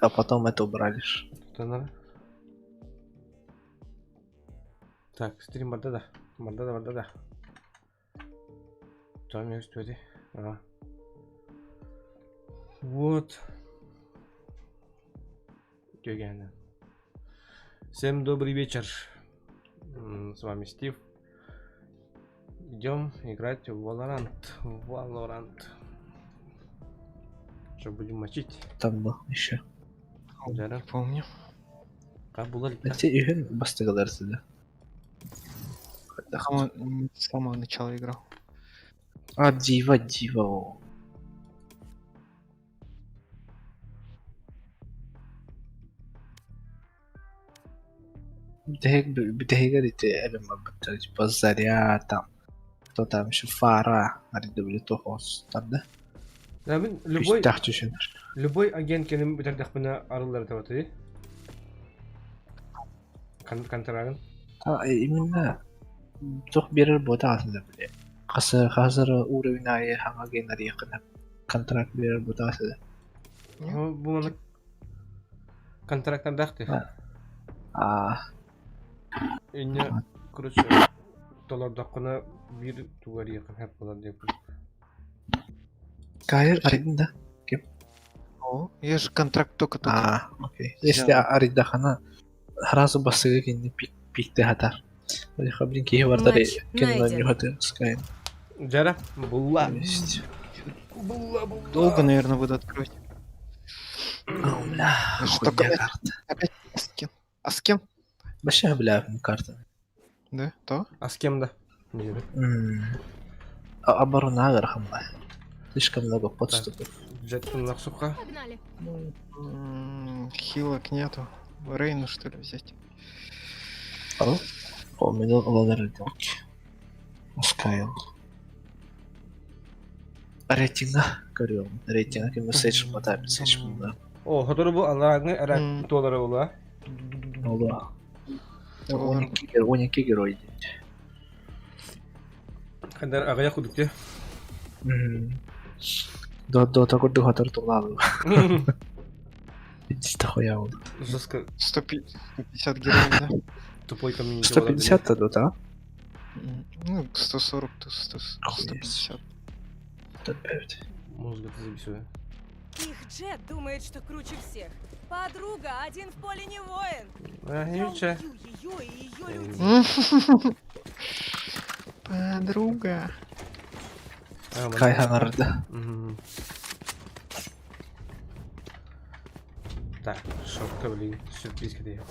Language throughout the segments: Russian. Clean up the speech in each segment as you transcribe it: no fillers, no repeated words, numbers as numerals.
А потом это убрали. Что надо? Так, стрим бардада. Бардада. Там есть люди. Ага. Вот. Геогена. Всем добрый вечер. С вами Стив. Идем играть в Valorant. Что будем мочить? Там был еще. Жара. Не помню. Как было ли? Эти игры бастыгалар сюда. С самого начала играл. А, дива. بتهيألي لما بتبصر там. Кто там еще фара, аридублитохос, там да? Любой агент кенем битардахпына арылар табаты. Контрагын. Именно toch берер бота асында биле. Хазыр уровень ае ханга генер якын контракт берер бота асында. Бу мана контракттан дахты. Инне короче доллардакына бир тугар якын хеп болар деп. Кайр аринда. О, я же контракт только. Окей. Если аридахана сразу басыга кинди пикте хатар. Хабрин ки вардаре кино не хатар скайн. Жара, булла. Долго, наверное, буду открыть. Что карта? Опять с кем? Вообще бля карта. Да, то? А с кем да? Оборона верхамла. Слишком много подступов. Джеттон нахсуха. Хилок нету. Рейну что ли взять? О, меня ладеры Скайл. Рейтинга көрüyorum. Рейтинга ким seçim atar seçimde. О, хатыры бу аларны арак доллары була. Oldu. 12 герой. Кандар агая худукте. Дота курду хатыр тулады. Что хуя oldu? Жестко 150 героев, да? тупой комьюнити. 150 дота? Ну, 140, то 150. 105. Мозга ты записывай. Их Джет думает, что круче всех. Подруга, один в поле не воин. А, Я ничего. убью ее и ее людей. Подруга. Кайханарда. Так, шотка, блин, сюрприз где.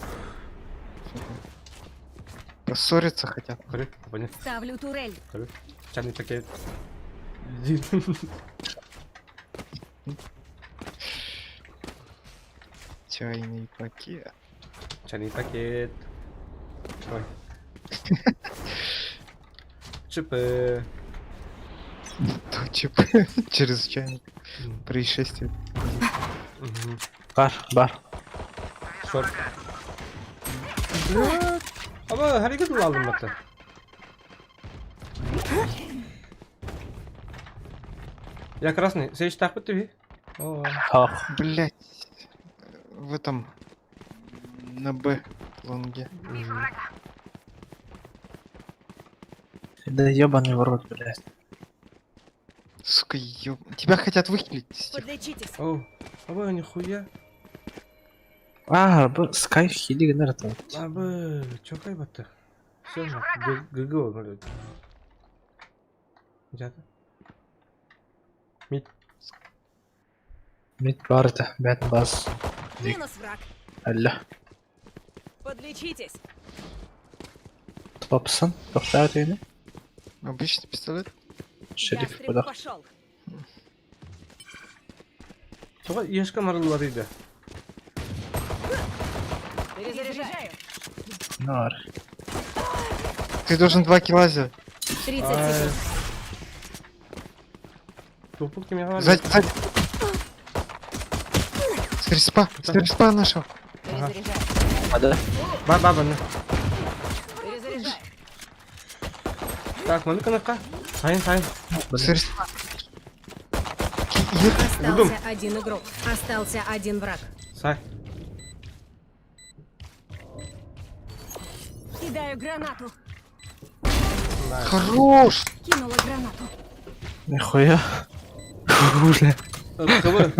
Поссориться хотят. Коры, понял. Ставлю турель. Коры. Чайный пакет. Чайный пакет. Чайный пакет. Ой. Чипы. То через чайник. Происшествие. Бар. Шорт. Ama hareket aldım bak. Я красный. Сейш так под тебе. Блять. В этом на Б лонге. Да ебаный в рот, блядь. Сука, тебя хотят выхилить. Подлечитесь. О, абы нихуя. Скай хили генератор. Абы, чё кайбатты? Всё, ГГ он, где-то. Мид барда, бэт бас. Минус враг. Алло. Подлечитесь. Топсон, повторяю имя. Обычный пистолет. Шериф Ястреб куда? пошел. Соға ешкі марылуар еді. Перезаряжаю. Нар. Ты должен 2 килла сделать. 30 секунд. Тупук ты меня говоришь? Сзади. С респа нашел. Перезаряжаю. Да? Баба, ну. Перезаряжаю. Так, ну-ка. Сайын. С респа. Остался один игрок. Остался один враг. Сай. Кидаю гранату. Хорош! Кинула гранату. Нихуя. Бля. КВ.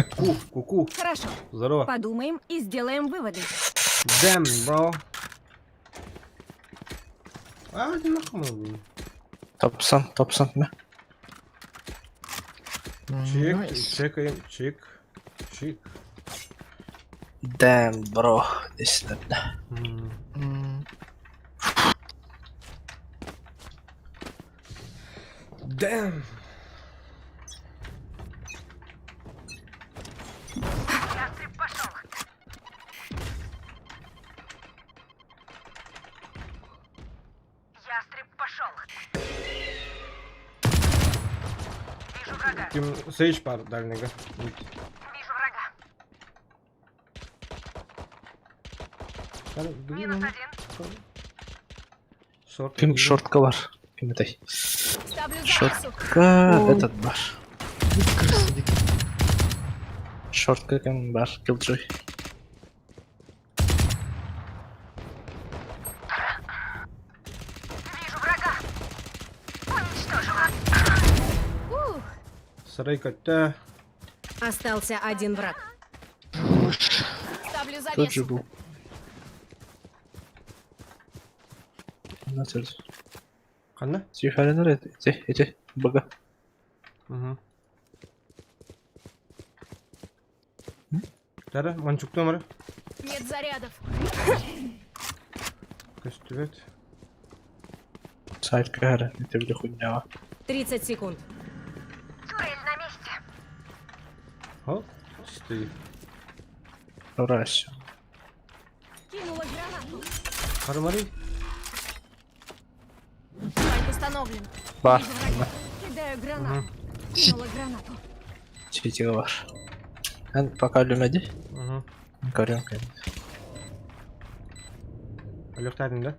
Ку-ку. Хорошо. Здорово. Подумаем и сделаем выводы. Damn, bro. А, одинаково, блин. Топсан мı? Чик, Найс. чекаем, чик. Damn bro. Desin. М. М, Damn. Ким Сейдж бар дальнего. Вижу врага. Шорт. Kim şortka var. Kim etey. Ставлю завесу. Şortka Ой. этот var. красавик. Şortka kim var? Killjoy. Ух. Сарай котта. Остался один враг. Хорош. Ставлю Тут завесу. же bu. Nasıl? Қана? Сифаренер ете. Бага. Угу. Дара, манчук номер. Нет зарядов. Костювет. Сайт кара. Это бля хуйня. 30 секунд. О, чистый. Раз. Кинула гранату. Хармари. Спайк установлен. Var. Вижу врага. Кидаю гранату. Кинула гранату. Çiğtiği var. Ben пока ölmedi. Угу. Görüyorum kendimi. Өлөктәдин да?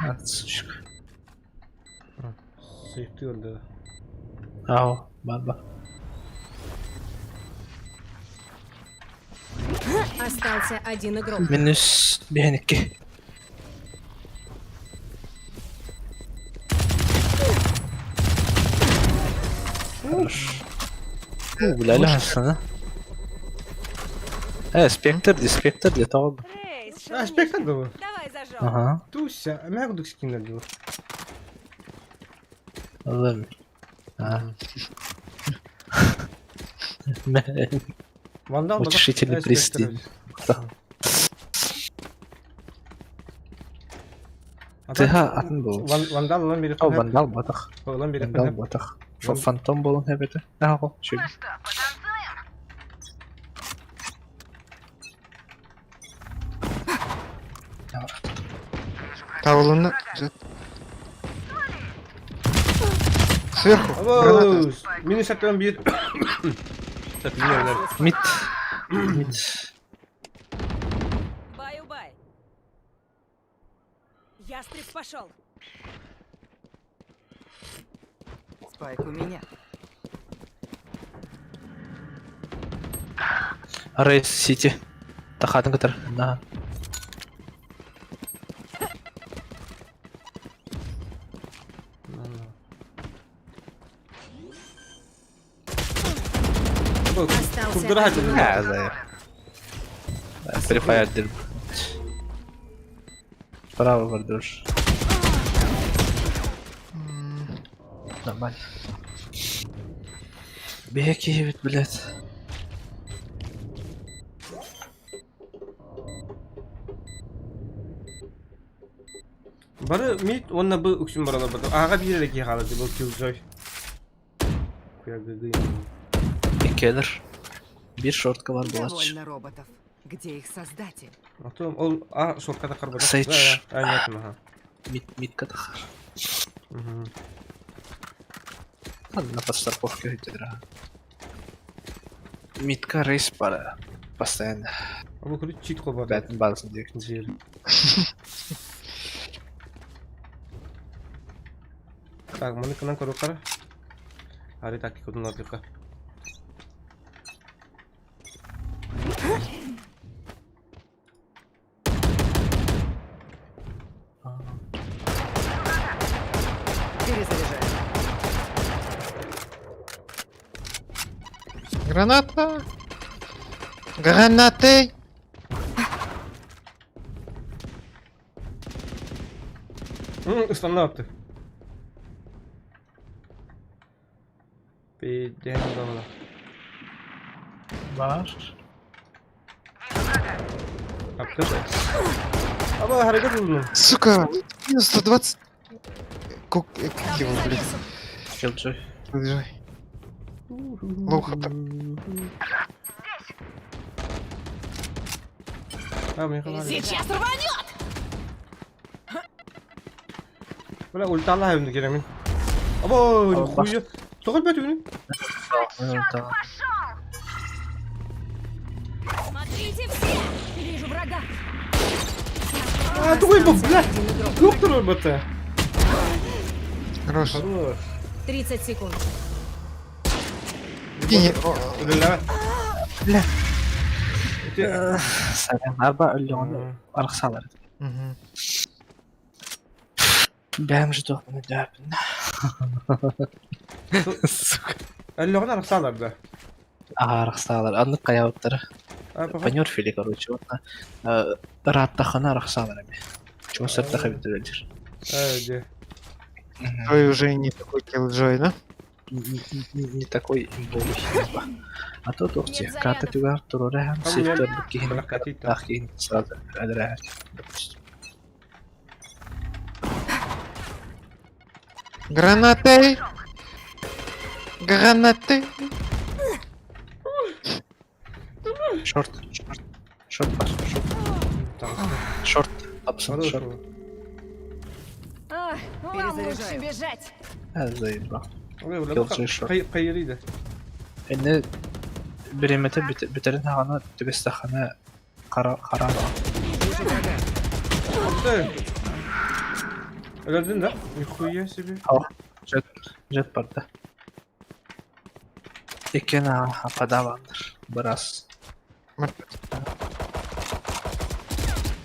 At сучка. Сейфти өлдü. Ау. Баба. Остался один игрок. Minus bir henekki. Хорош. Бля, sana. Спектр где-то он. Рейс, А, шумишь. спектр был. Давай зажжем. Ага. Туся, мягдук скинул. Oğlum. Ha. Вандал. Утешительный престиж. Тыга атын бұл. Вандал lan biri. О, вандал батақ. Lan biri. Вандал батақ. Фантом болын хәбеті. Ағы, шөй. Тавлына. Сверху. Граната. Минус атан bir. Мид. Мид. Баю-бай. Ястреб пошел. Спайк у меня. Рейс Сити. Тахатын кітір. На. Остался один игрок. Ha, zayıf. Prefire dedim. Право вардуш. Нормально. Беки ведь, блядь. Бары мид, онна бы үксүн барала барды. Ага бир эле калды бул Killjoy. Куягы. Кедр. Bir шортка var Булач. Довольно роботов. Где их создатель? Атом ол шорткада карбада. Сейдж. Нет, ага. Мид катахар. Угу. Ладно, на подстраховке кедра. Мидка рейс пара. Постоянно. А бу курит чит кол бар. Бәтін балсын дек. Жер. Так, мы на корукара. Ари так и куда надо. Перезаряжаю. Граната! Гранаты! Стандарты. Пидем давно. Var. Aptır. Ama hareket buldum. Сука! 120... Как его, блядь? Killjoy. Подъезжай. Лоу хп. А, мне хватит. Сейчас рванет! Бля, ультала hem Kerem'in. Abo, хуя. Sokak ben bunu. Да. Смотрите все! Вижу врага! А, такой бог, бля. Доктор РБТ. Хорош. 30 секунд. Не, Бля. Бля. سلام أربع اللون أرخص Мгм. بهم جدوه من الدعب اللغة أنا صار ده. أرخص أنا قيا وتر أنا بنيور فيلي كروتش وطنا رات تخنا أرخص شو صرت خبي تدجر ده. Твой уже не такой киллджой, да? не такой имбовый. А то тохти карта тюгар турорехан Там сифтер я бкихин прокатить-то. тахкин сразу адрахат. Гранаты! Гранаты! Шорт, шорт паш, шорт, абсолютно шорт. Хорошо. Вам лучше Перезаряжаю. бежать! زي Killjoy shot. Kayırıydı. إن بريمته بترنها أنا تبستخنا قرار Вижу врага. Attı. Öldün de. Yuhuya sibi. أو جت برده إكنا حقدا باندر براس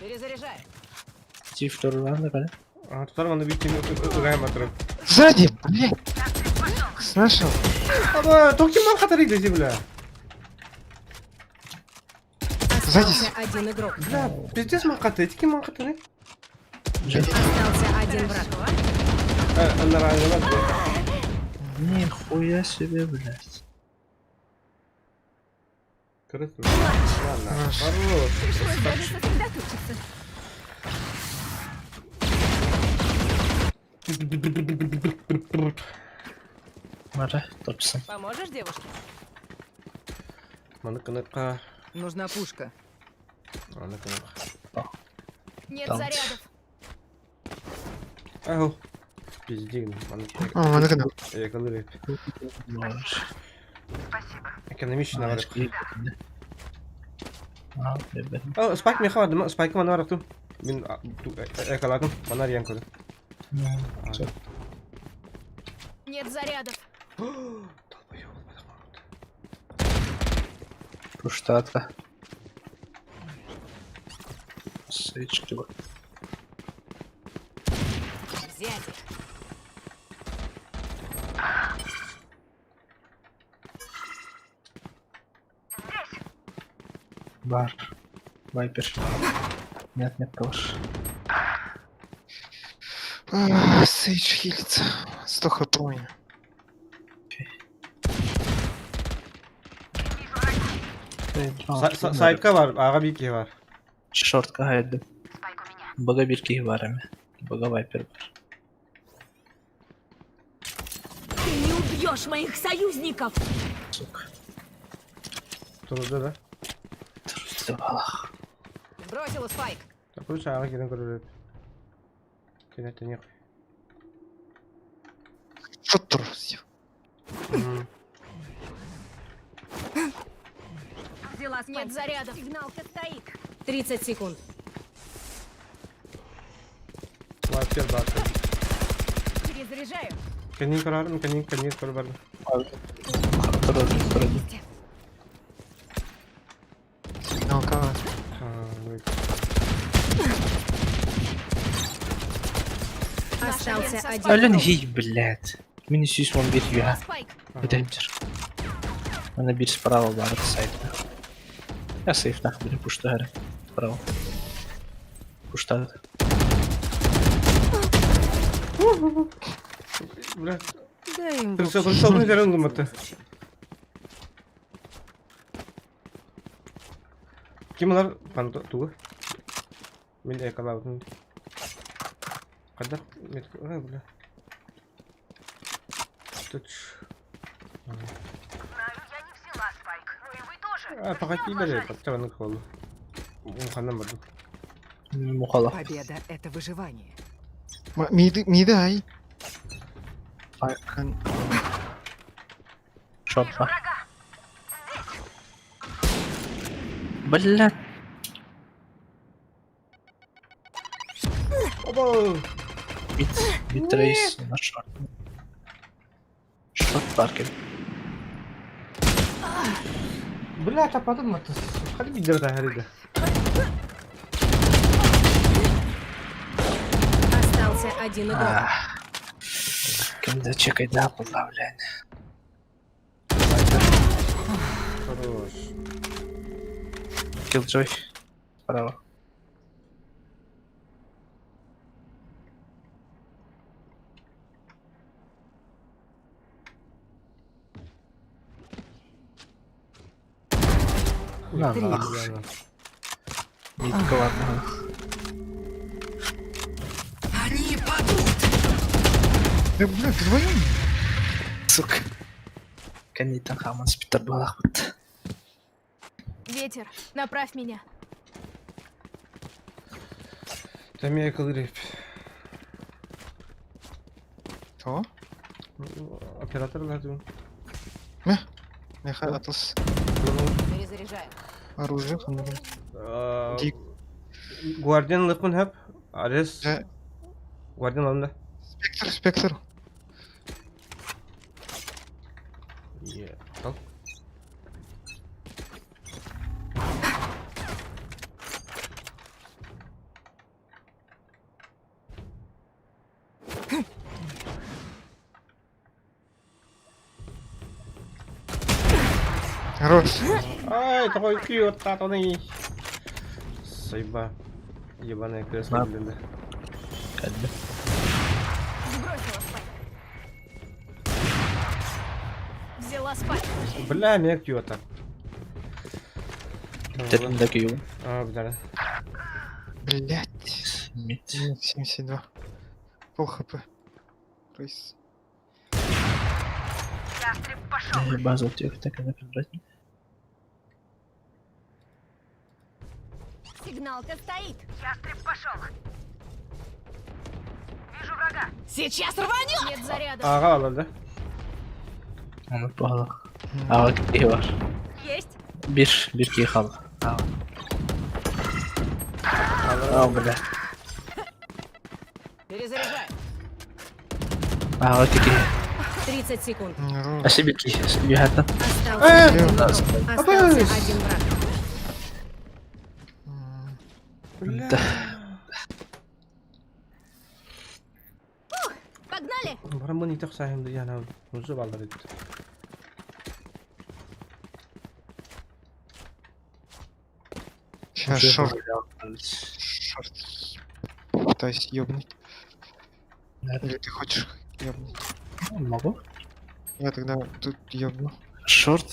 Перезаряжаю. تيف تورلان ده كده Aa, tutarım onu bir kimi öğrenme atarım. Сзади, блядь! Слышал? Ama Tokyo'dan katarıydı zibla. Сзади. Остался один игрок. Bla, pizdes man katı, kim man katı ne? Остался один враг. Allah razı olsun. нихуя себе, блядь. Kırık mı? Valla. Хорош. Пришлось даже сосредоточиться. مرة طبسن Поможешь девушке? Manıkınıka. Нужна пушка. Manıkınıka. Нет Там. зарядов. Aho. Пиздин. Manıkınıka. О, манекена. Yakaları hep. можешь. Ekonomik var. bebeğim. Oh, Spike mi yakaladım? Spike'ı bana bıraktım. Ben yakaladım. Bana arayan kodu. Çok Нет зарядов. пуштатка. Сычки вот. Взять их. Бар. Вайпер. Нет, тоже. Сейдж хилится. 100 хп у меня. Sahipka var. Ağa bir iki var. Шортка хайдым. Бага бирки бар эми. Бага вайпер бар. Ты не убьешь моих союзников! Сука. Turda da. Трусты балах. Бросила спайк. Yapılış ağa giren kodu. Kenette ne? Что трусил? Взяла Нет зарядов. Сигналка стоит. 30 секунд. Viper baktı. Перезаряжаю. Канин карарым, канин карбар. Второй. Сигнал кава. Остался один Ален враг. гей, блядь. Минус 1 бит юа. Спайк. Гидемтер. Она бит справа, барат сайта. Я сейф нах, блин, пушта гара. Справа. Пушта. Бля, Дай им ты в все общем. пришел на рядом это. Кималар панто ту. Мен де кабабын. Кадак мет, бля. Тут. Погоди, бля, подтяну холу. Муханам баду. Мухала. Победа — это выживание. Миды, ай. Шотка. Блядь. Оба! Бит рейс на шорт. Шорт паркер. Бля, тападым это. Хadi бидер да харида. Остался один игрок. Кімді чекай, да, позбавляй. Хорош. Киллджой. Справа. На, Три. нахуй. Нитка, ладно. Да, бля, вдвоем. Сука. Канита Хаман с Петербурга. Ветер, направь меня. Там я калырып. То? Оператор лазу. Неха атlas. Перезаряжаю. Оружие. Дик. Guardian лыпын хап. Арес. Да. Guardian алында. Спектр. Е. Ал. Хорош. Ай, такой кьют, татуный. Сайба. Ебаное кресло, Да. блин. Кальбе. Сбросила спайк. Взяла спайк. Бля, меня кьюта. Термин кью. Бля. Блять. Мид. 72. Пол хп. Рейс. Базу тех так и написать. Сигналка стоит. Ястреб пошел. Вижу врага. Сейчас рванет. Нет заряда. Ага, алады. Он упал. А вот и ваш. Есть. Bir keyhal. А, бля. Перезаряжаю. А, вот такие. 30 секунд. А себе хата. Остался один враг. Бля. Да. Погнали. Барамын итак сахимды яна. Нужу балдар ит. Сейчас шорт. Пытаюсь ёбнуть. Или ты хочешь ёбнуть? Могу? Я тогда тут ёбну. Short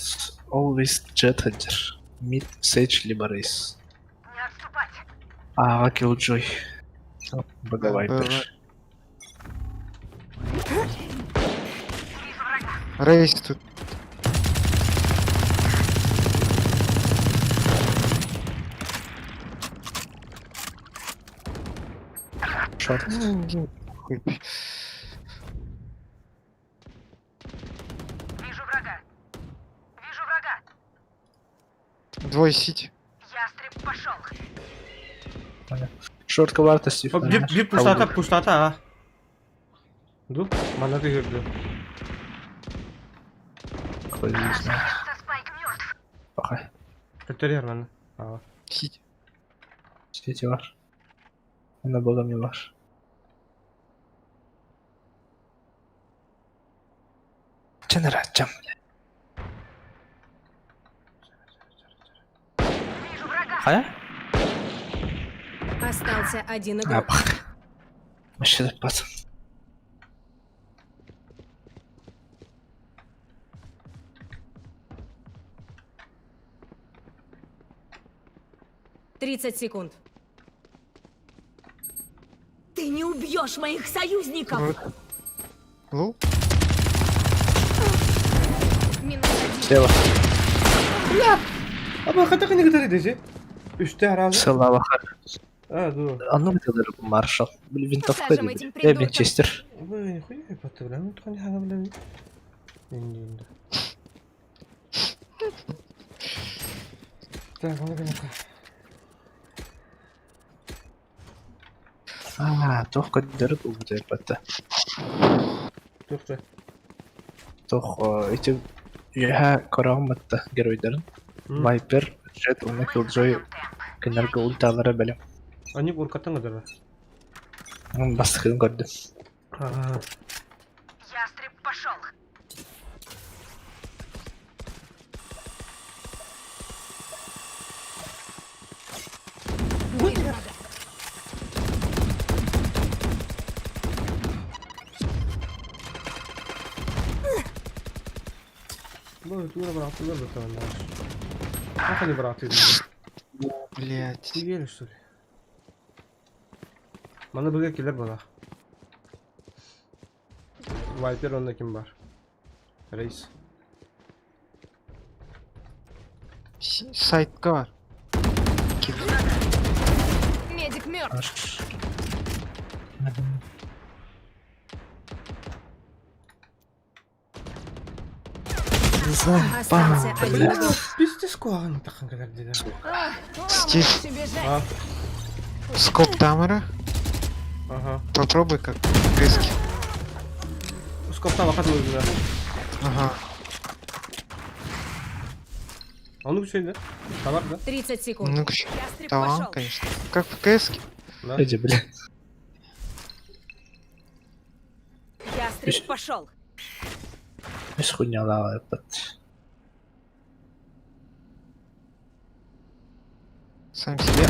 always jet hunter. Mid sage либо рейс. Не отступать. А, Killjoy. Боговай Да, перш. Рейс тут. Short. Хуй. Вижу врага. Вижу врага. Двое сити. Ястреб пошел. Short кварта Стив. Бип пустата, пустата. Ду, мана тыгырды. Хуй не знаю. Пока. Көтөрер маны. Ага. Сидь. Сети var. Onda bölümü var. Caner atacağım. Хая? Остался один А, игрок. бak. Вообще пацан. Тридцать секунд. Ты не убьешь моих союзников! Лол? Минус один. Слева. Ama hata ne kadar edecek? Üstte herhalde. Sıla bakar. Ha dur. Anlamadılar bu Marshall. Bir window'da Посажем değil. этим Ya придурком. Winchester. Bu ne koyuyor patı bilen mi? Tuğani hala bilen mi? İndi. Так, onu bir dakika. Aa, toh көндөрүп убудай патта. Dur. Тоқ эти яха көрөгматта геройдарын. Viper, Jet, оны Killjoy кенерге ульталары белем. Они буркаттан kadar var. Onun бастыгын көрдүм. Ага. Ястреб пошел! Bu tuğra bıraktılar da tamam. Как они братıydı? Блять. Ты веришь, что ли? Bana böyle killer bana. Viper onda kim var? Reis. Сайтка var. Медик мертв. Остался один игрок. Пиздец куan takın kadar dedi. Стив, Лучше бежать. скоп тамера. Aha. Попробуй как близкий. Skopta vakat öldüler. Ага. Onu bir şeydi. Tamam da. 30 секунд. Ну, Ястреб талант, пошел! конечно. Как в КС. Да. Hadi bile. Ястреб пошел! Biz хуйняла пат. Сам себя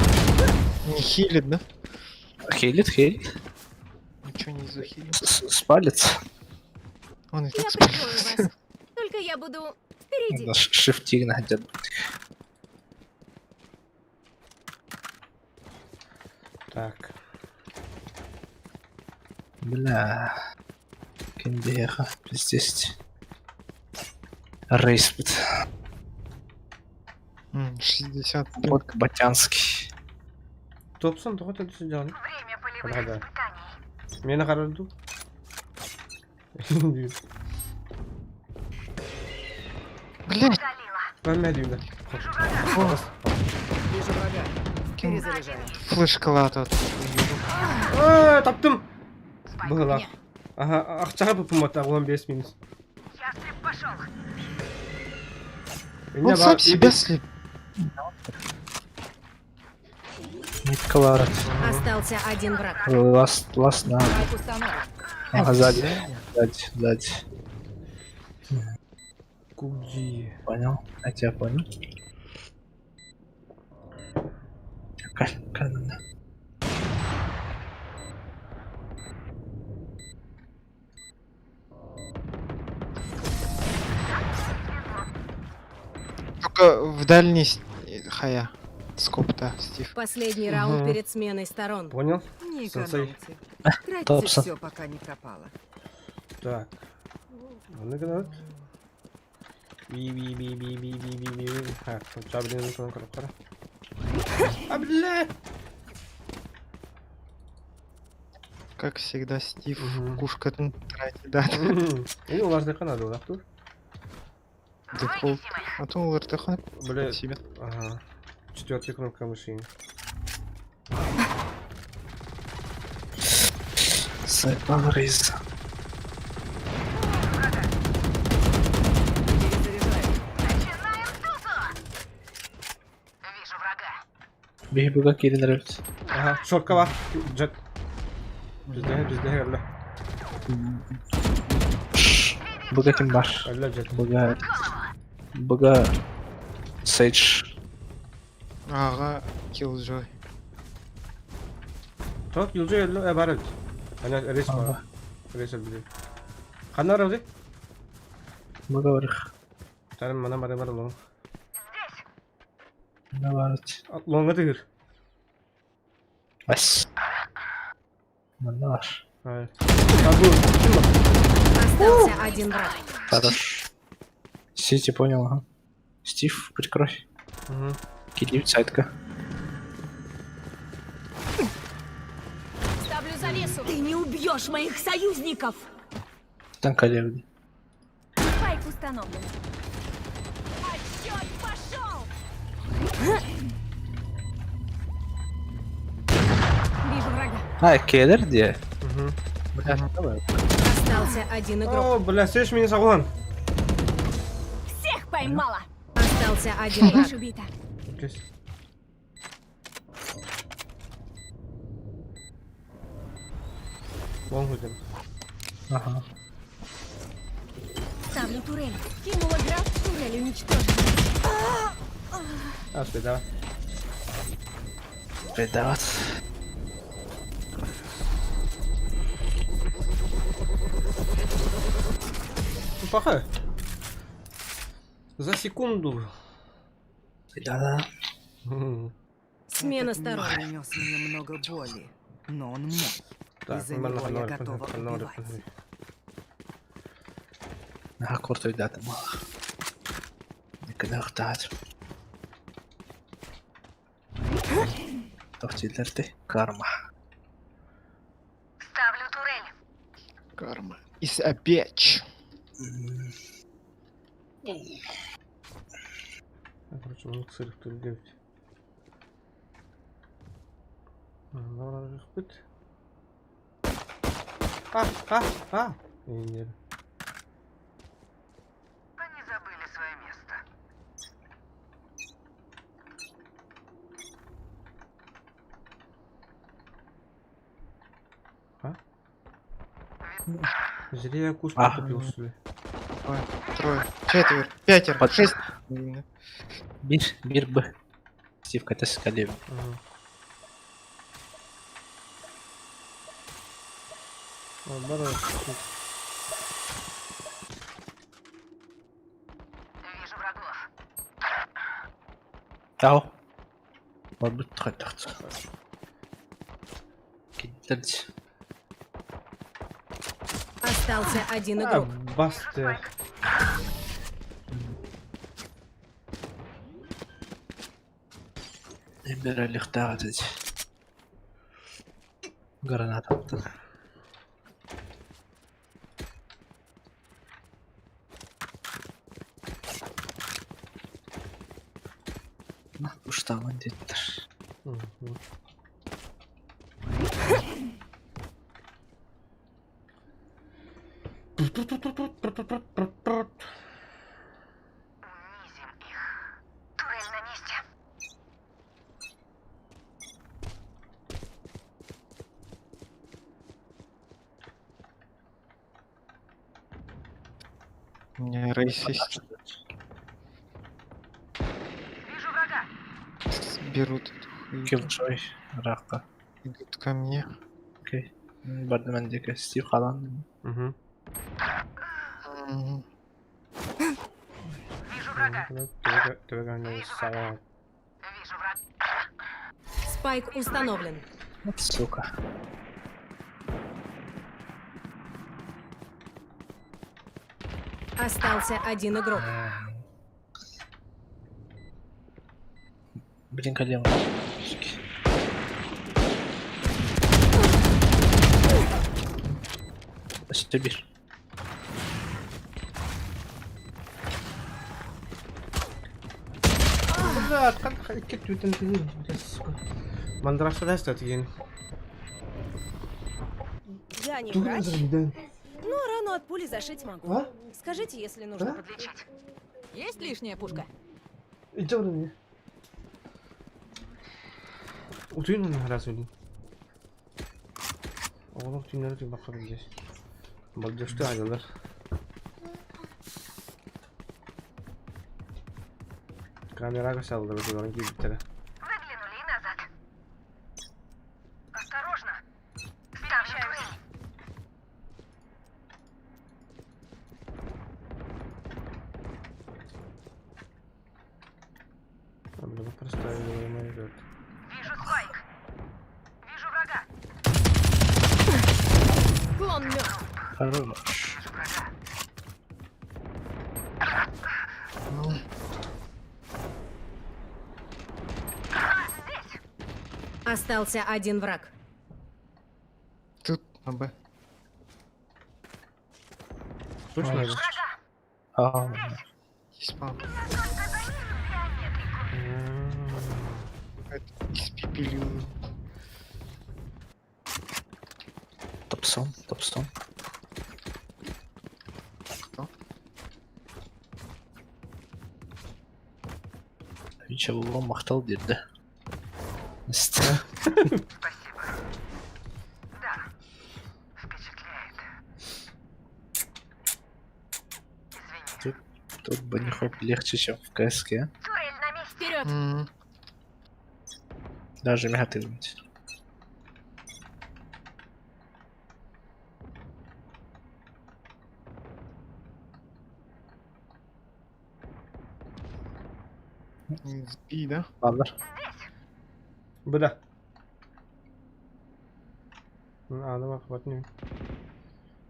не хилит, да? Хейлит, хейлит. Ничего не захилит. Спалится. Он и Я так прикрою спалится. вас. Только я буду впереди. На шифте хотя бы. Так. Бля. Кендеха. Здесь. Рейс. 60. Вот Батянский. Topsun tokat ötesi canı. Hadi. Meni karardı. Блять. Ben ne diyeyim Флешка лата. ben? Taptım. Bıhla. Aha, akçağa bu pumata 15 minus. Он сам себя слеп. Нитка варит. Остался один враг. Ласт на. Ага, сзади. Сзади. Куди. Понял? Я тебя понял. Канна. Только в дальний хая. Скоп-то, Стив. Последний раунд Ага. перед сменой сторон. Понял? Не Сенсей. экономьте. Тратьте Топсон. все, пока не пропало. Так. Ne kadar? Би. Ha, çabırını falan kara. Абля! Как всегда, Стив. Мгм. Кушка тратит, да. İyi ulaştı kanadı olarak dur. Дефолт. А то он РТХ Бля. себе. Ага. Четвертая кнопка мыши. Сайпал рейс. Bir buga kirilir. Aha, short'ka var. Jet. Bizde herhalde. Buga kim var? Öyle jet. Buga Sage. Аға Killjoy. Çok yolcu öyle barat. Hani reis var. Ага. Reis öyle. Kanlar razı. Buga var. Tanrım bana bana long. Ne var? Long'a tıkır. Bas. Ne var? Hayır. Ya bu kim bu? Остался один враг. Хорош. Сити понял, ага. Стив, прикрой. Hı. Киди сайтка. Ставлю завесу. Ты не убьешь моих союзников. Там коллеги. Спайк установлен. Отсчет пошел. Вижу врага. Ha, K'ler diye. Hı. Bля, ne var? Остался один игрок. O bля seç beni savunan. Всех поймала. Остался один враг. Мишь убита. Kes. Long hocam. Ага. Ставлю турель. Кинула граф, турель уничтожена. Az bir daha. Предават. Плохая. За секунду. Да-да. Смена Этот сторон. мир принес мне много боли, но он мой. Так, Из-за ben него я anlamadım, готова anlamadım. убивать. Ага, крутой дата мало. Никогда хтать. Тохтилерди. Карма. Карма. Is a bitch. Короче, он сырых тут 9. Давай быть. Нет. Зря я куску А. купил, что ли. Ой, трое. Четверо. Пятеро. Под- 6. Bir B. Steve Kates kalemi. Ага. О, бараш. Тау. Может быть, тахт. Киттелди. Остался один А, игрок. бастер. Bir лихтар dedi. Granat attı. Nah, uçtamın dediler. Мгм. У меня рейс есть. Берут эту хуйню. Killjoy, Rakka. Идут ко мне. Okey. Bardemendeki Steve kalan. Мгм. Мгм. Твоя сова. Спайк установлен. Вот сука. Остался один игрок. Блин, колен. Почти bir. Блядь, как hareket yönetimini Мандраса да стать ген. Я не врач, но рану от пули зашить могу. А? Скажите, если нужно А? подлечить. Есть лишняя пушка? Иди ко мне. Утуйын он раз өлі. Оғылық түйінері түйін баққа білдес. Бұл дөшті айдалар. Камераға салды бұл олың кейбіттері. Выглянули и назад. Осторожно. Перемещаюсь. А, бля, проставили мой идет. Вижу спайк. Вижу врага. Клон мертв. Хорош. Ну, Остался один враг. тут на Б. Точно это? А, Есть мама. Это испепелил. топсон, топсон. Что? Ничего, вам мақтал деді. Істі. Спасибо. Да. Впечатляет. Извини. Тут банихоп легче, чем в КСК. Турель на месте. Вперед! Даже негативность. Сби, да? Ладно. Бля. А, давай, хватни.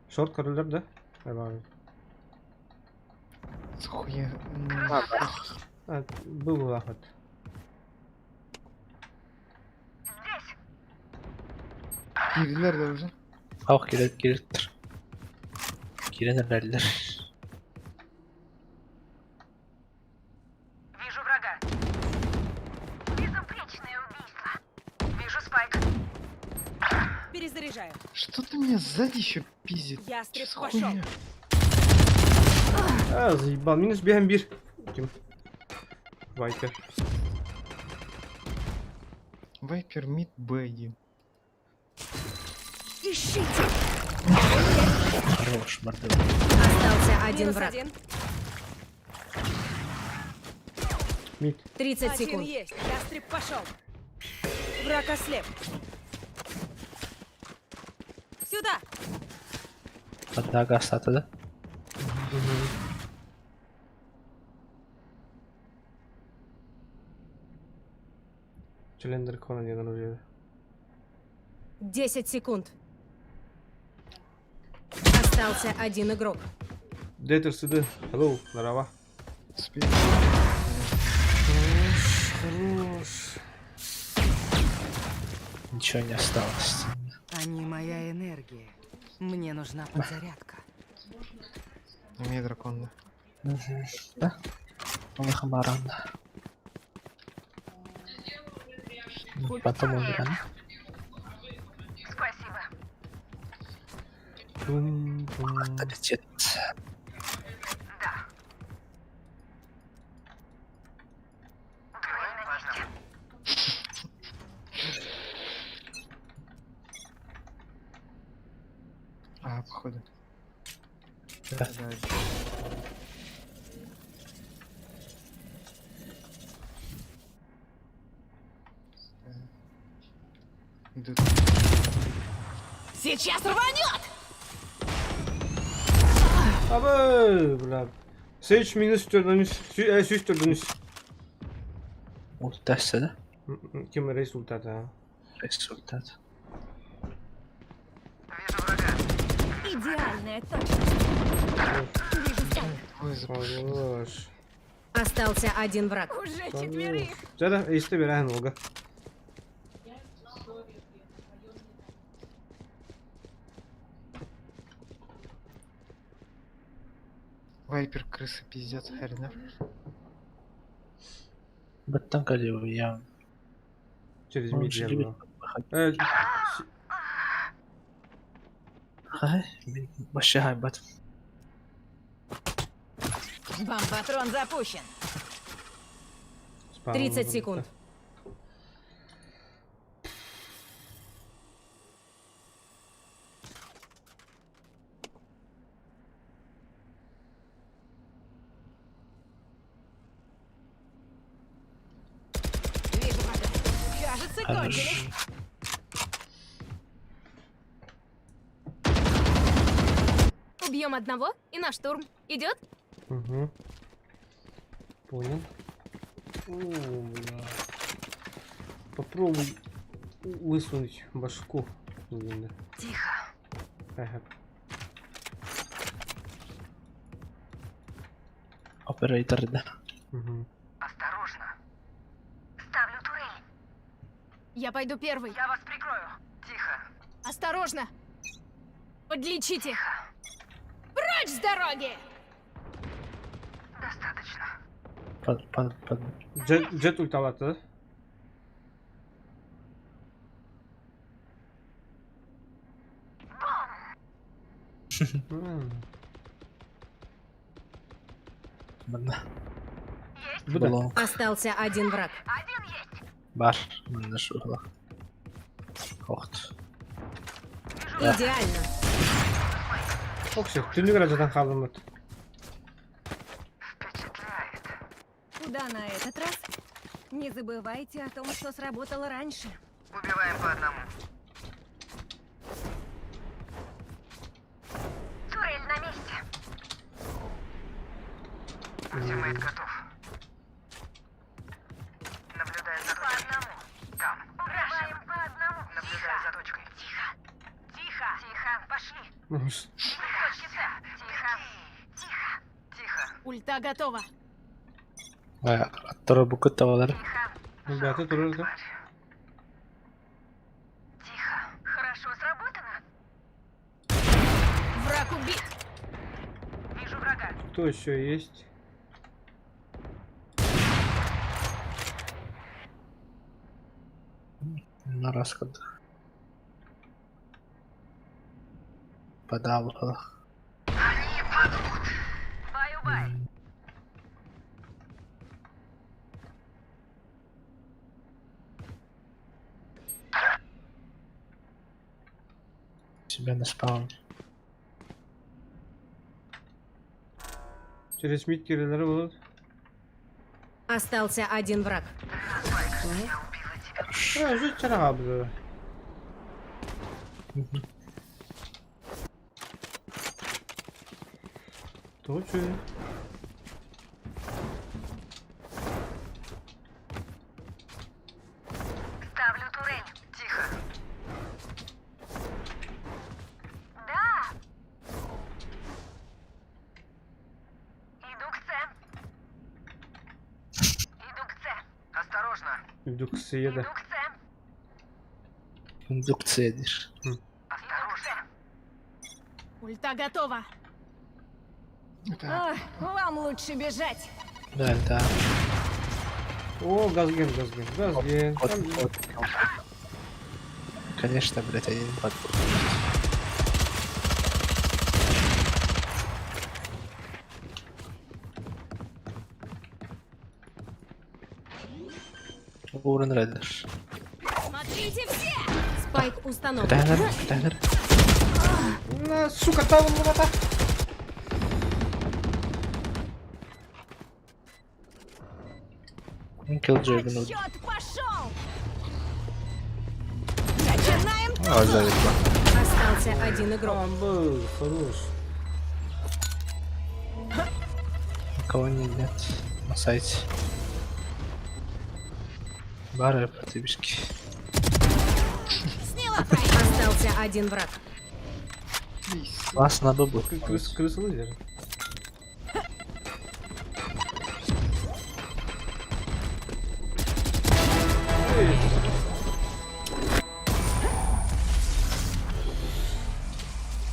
Шорт королер, да? Давай. Захуя. А, был лахат. Здесь. Girdiler de bize. Kalk giredir. Girenlerler. Вижу врага. Безупречное убийство. Вижу спайк. Перезаряжаю. Что ты меня сзади еще пиздит? Ястреб Чё за пошел. хуйня? А, заебал. Минус бегом бир. Ким? Вайпер. Вайпер мид Б1. Ищите. Хорош, мордой. Остался один Минус враг. один. Мид. 30 Один секунд. есть. Ястреб пошел. Враг ослеп. Сюда. Подага статуя. Челендер Кона не уже. 10 секунд. Остался один игрок. Дейтер сюда. Hello, здорово. Спи. Хорош. Ничего не осталось. Они моя энергия. Мне нужна подзарядка. Имеет дракон, да? Да? Он хамаран. Потом умрем. Спасибо. Тум-тум. Авторитет. Да. Турель на месте. А, походу. Да. Да. Идут. Сейчас рванет. Abi, bля. Sage minus 4'dünüz. Süs 4'dünüz. Удастся, да? Kim результат, а? Результат. Вижу врага. Идеальная точность. Вижу спайк. Ой, запушил. Хорош. Остался один враг. Уже четверых. Zaten işte bir aynı olga. Вайпер крысы пиздец, хрена. Баттан калибр я. Через Он мид же geldi. любит o. Evet. Ай, вообще хайбат. Бомбатрон запущен. 30 секунд. Бонусы Хорошо. кончились. Убьем одного и на штурм. Идет? Угу. Понял. О, бля. Попробуй высунуть башку. Именно. Тихо. Ага. Оператор, да. Угу. Осторожно. Ставлю турель. Я пойду первый. Я вас прикрою. Тихо. Осторожно! Подлечите! Прочь с дороги! Достаточно. Под. Джет ульталаты, да? М. Мына. Bu da. Баллон. Остался один враг. Один есть. Бар. Мына шугла. Охт. Идеально. Okşa. Tünlü zaten kaldım. Впечатляет. Куда на этот раз? Не забывайте о том, что сработало раньше. Убиваем по одному. Турель на месте. Ультимейт готов. Наблюдаю за точкой. По одному. Там. Убиваем по одному. Наблюдаю за точкой. Тихо. Тихо. Тихо. Пошли. Точки С. Тихо. Тихо. Тихо. Ульта готова. Аттары bu tavalar. Тихо. Ребята, турель. Тихо. Хорошо сработано. Враг убит. Вижу врага. Кто еще есть? На расход. Подал. Они падут. Баю-бай. Себя на спаун. Через мид кириleri будут. Остался один враг. Жуть чара abi. Точно. Ставлю турель. Тихо. Да. Иду к С. Иду к С. Осторожно. Иду к съеда. Иду к С. Индукция дишь. Осторожно. Ульта готова. А, Вам лучше бежать. Да. О, газген. Вот. Конечно, блять, один под. Урон Рейдер. Смотрите все! спайк установлен. Дайнер. На, сука, там он врата. Killjoy гнут. Счет пошел! Начинаем! О, зависло. Остался один игрок. Tamam bu, хорош. Никого нет на сайте. Бары противишки. Остался один враг. Вас на бабу. Крысылы держит.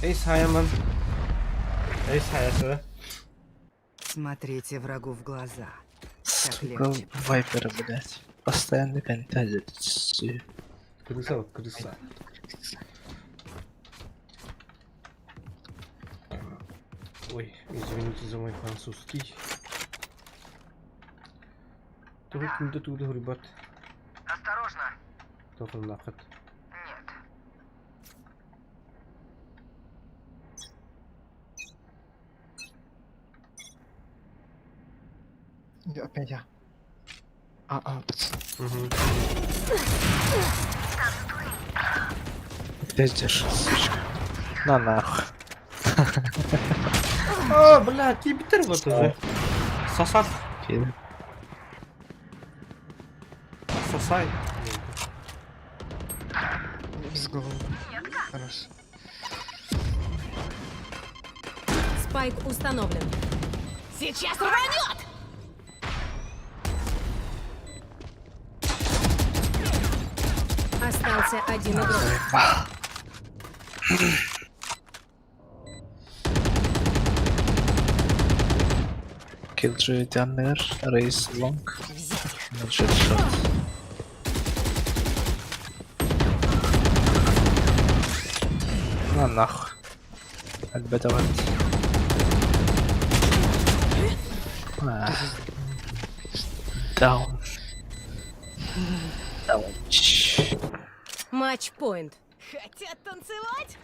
Эйс Хайаман. Эйс Хайаса. Смотрите врагу в глаза. Сука, легче. вайперы, блять. Постоянно контазит. Крыса вот, крыса. Ой, извините за мой французский. Тура күнді туды хурбат. Осторожно. Тоқым нақыт. Нет. Опять я. Пацаны. Мгм. Где здесь, сучка? На нахуй. А, блядь, и битер вот уже. Сосат. Келіп. Сосай. Без головы. Хорош. Спайк установлен. Сейчас рванет! Остался один игрок. Killjoy Tanner, Race Long. Значит, шот. На нахуй. Отбетовать. Даун. Даун. Матч-пойнт. Хотят танцевать?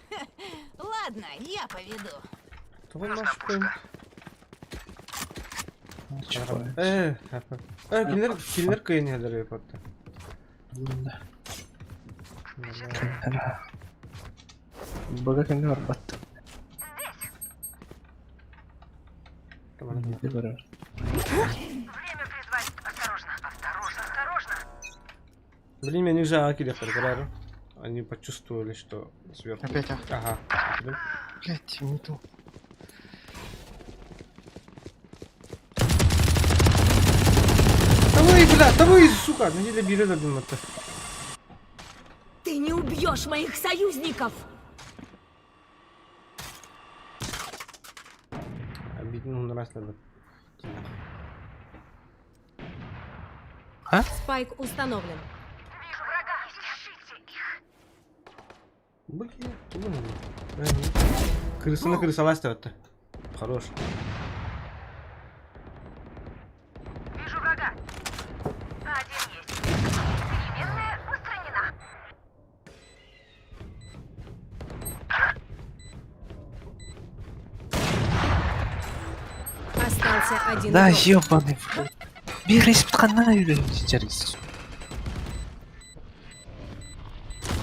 Ладно, я поведу. Кто наш поинт? Чего? Киллер кайын дары потта. Бага кенде барбатты. Время призвать. Осторожно, осторожно, осторожно. Время нельзя кидать, Каргарар. Они почувствовали, что сверху. Опять, а? Ага. Блять, не ту. Давай, блядь, давай, сука, ну не бери на думать-то. Ты не убьешь моих союзников! Обидно, раз надо. Спайк установлен. Вижу врага. Ищите их. Блин, крыса на крысалась то. Хорош. Вижу врага. Один есть. Переменная устранена. Остался один Да, игрок. ёбаный в рот. Бегай птана террорист.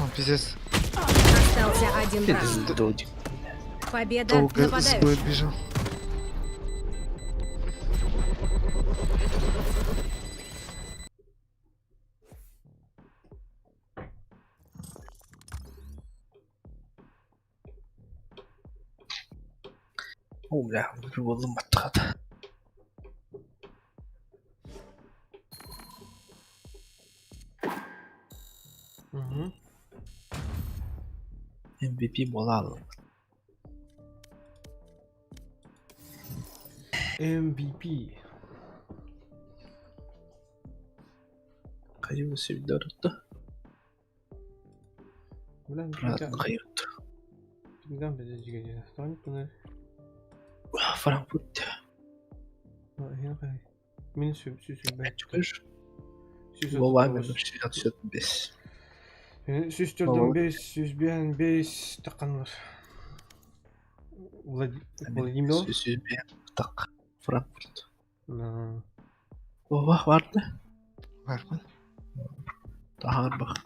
О, пиздец. Остался один Ты враг. додик. Победа Долго с нападающих. боя бежал. О, бля, болдым баттыгады. Угу. MVP бола алып. MVP. Кайы сөйдөрдө. Блин, Братын кайыптыр. Пинган беде жиге. Тань күнә. Франкфурт. Мен сүз бәт. Чукаш. Бола мен 65. Мен сүздөрдөн 5, сүзбен 5 таканлар. Владимир. Сөзбен так. Франкфурт. На. Ова барды. Бар ма? Тагыр бак.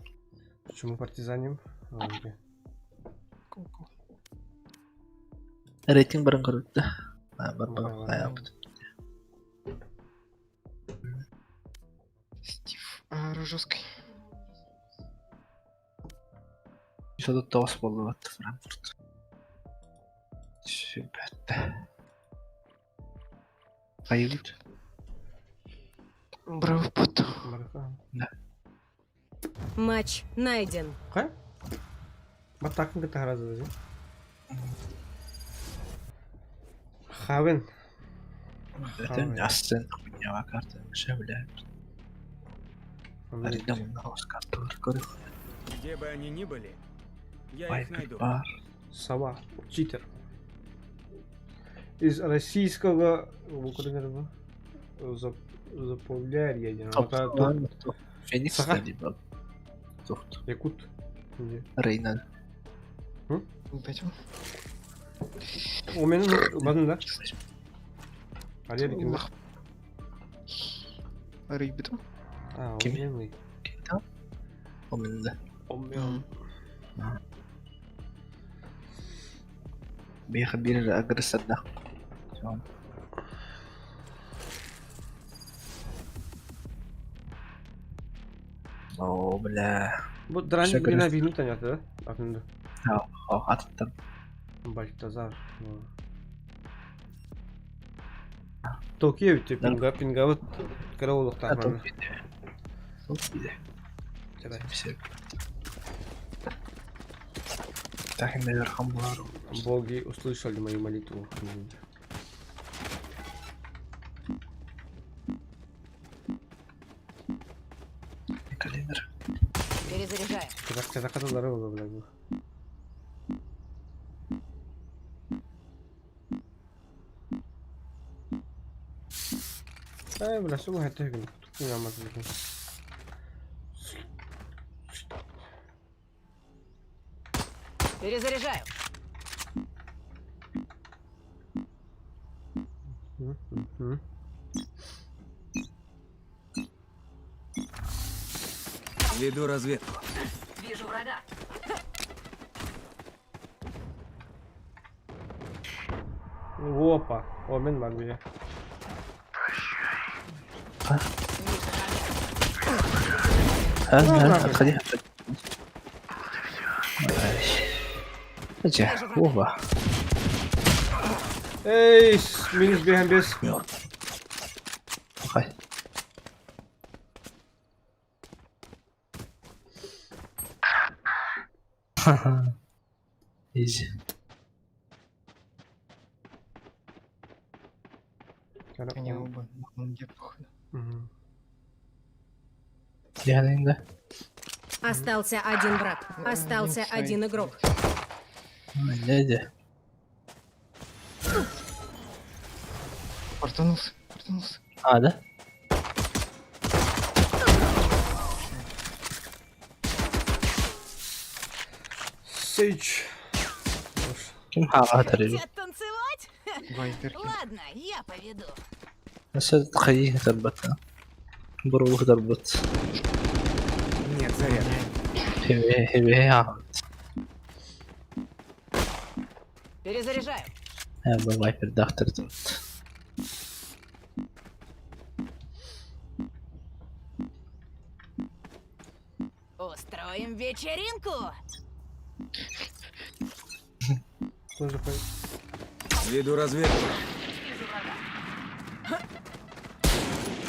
Почему партизаним? Рейтинг барын көрүттү. Бар бак. Аябыт. Стив. Рожовский. Исода тоос болду бат Франкфурт. Süper. Кайыт. Браво, пот. Матч найден. Кай? Батакын ката разы. Хавен. Это асцен хуйня карта. Шевля. Аренда мундаус карталар көрүк. Где бы они ни были, я их найду. Бар. Сова. Читер. Из российского Заполярья. Феникс Сага? либо Тухт. Якут. Рейна. Опять. У меня бадын да? Алия дегенде. Рыбит. Kim? умный. Там? Умный. Умный. Birer aggressor da. Tamam. О, бля. Bu дрань Всё, гена конечно. вину танят, да? Атында. Аттым. Бальтазар. Токио бит пинга вот караулык тахман. Все. Так, наверхом было. Боги услышали мою молитву. Калибр. Перезаряжаю. Когда каталары было, блядь. Ай, бля, что это гин? Тут не намаз гин. Перезаряжаю. Веду разведку. Вижу врага. Опа, обмен var bir. خليها Ничего, оба. Ey, minus bir hem biz. Хай. Изи. Они оба. Где походу. Янин, да? Остался один враг. Остался Инсайд. один игрок. Дядя. Портанулся. А, да? Сейч. Kim حاطر Хотят танцевать? Вайперки. Ладно, я поведу. بس تخليه ثبتنا بروح ضربت Нет, заряд. هي Перезаряжаю. هذا وايبر داختر توت Устроим вечеринку. Тоже по... Веду разведку.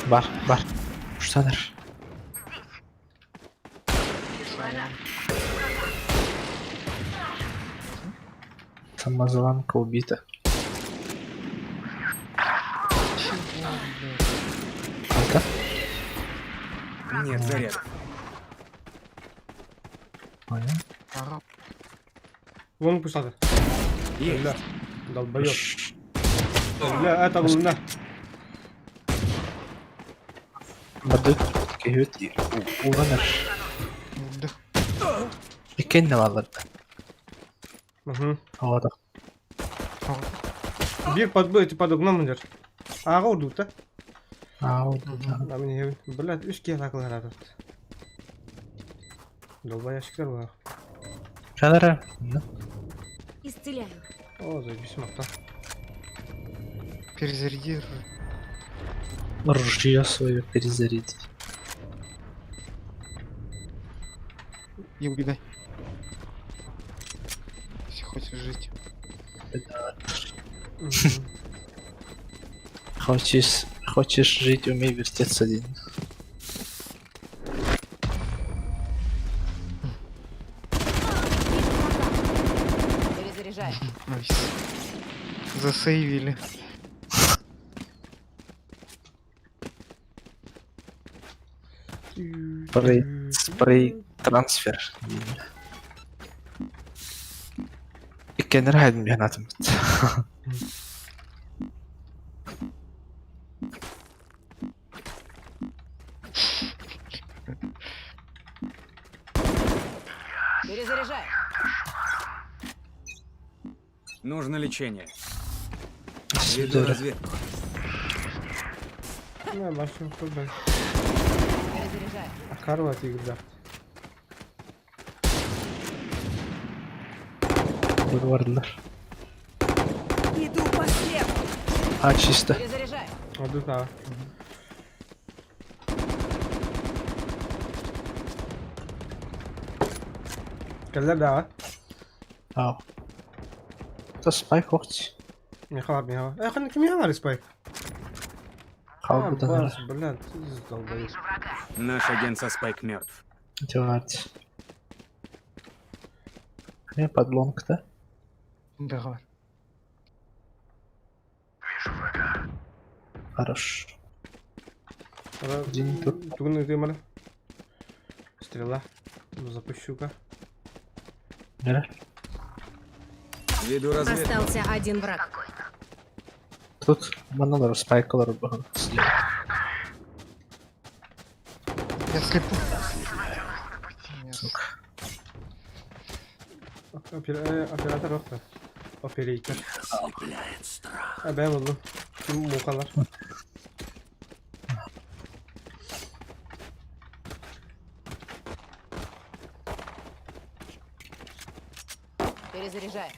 бар штанер самозванка убита. Это? Нет, заряд. Понял. Араб. Вон пустата. Есть. Бля, долбоёб. Бля, это был на. بدك كيوت وغنر Да. كنا والله Угу. هو ده Bir под углом идет. Ага, удут, да? عاود А мне, блядь, видишь, я так ладно. Долбоящик var. كان Исцеляю. О, заебись, махта. Перезаряди. ружье свое перезарядить. И убегай. Если хочешь жить. Хочешь жить, умей вертеться один. Перезаряжаю. Найс. Засейвили. спрей трансфер. كان راحد من هنا تمت. Перезаряжаю. Нужно лечение. Веду Сидор. разведку. Ne başım kurban. Перезаряжаю. Карма тигр. Вырварdılar. Иду по следу. А, чисто. Перезаряжаю. Oldu daha. Keller daha. Ау. Это спайк охти. Miha. Kim ya var Spike? Қалды да. Бас, блядь, ты долбоёб. Наш агент со Спайк мертв. Делать. Не под лонг, да? Давай. Хорош. Ара, Один тут. Тугун ты мара. Стрела. Запущу-ка. Нера? Веду разведку. Остался один враг. Тут маналар спайкалар бар. Я слепу. Оператор yoktu. Operator. Ben buldum. Kim mukalar? Перезаряжаю.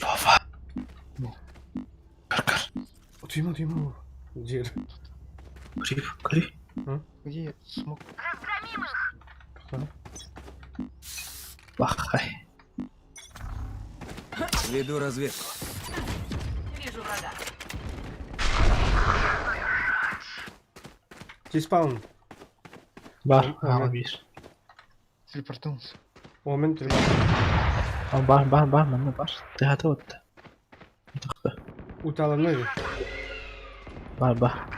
Вова. Дюйма. Дир. Крив. Где смог? Бахай. Веду разведку. Вижу врага. T-spawn. Бар. Ага. Ага, видишь. Телепортнулся. Момент тюрьма. Бар, мана бар. Ты готов-то? Уталанный. Бар.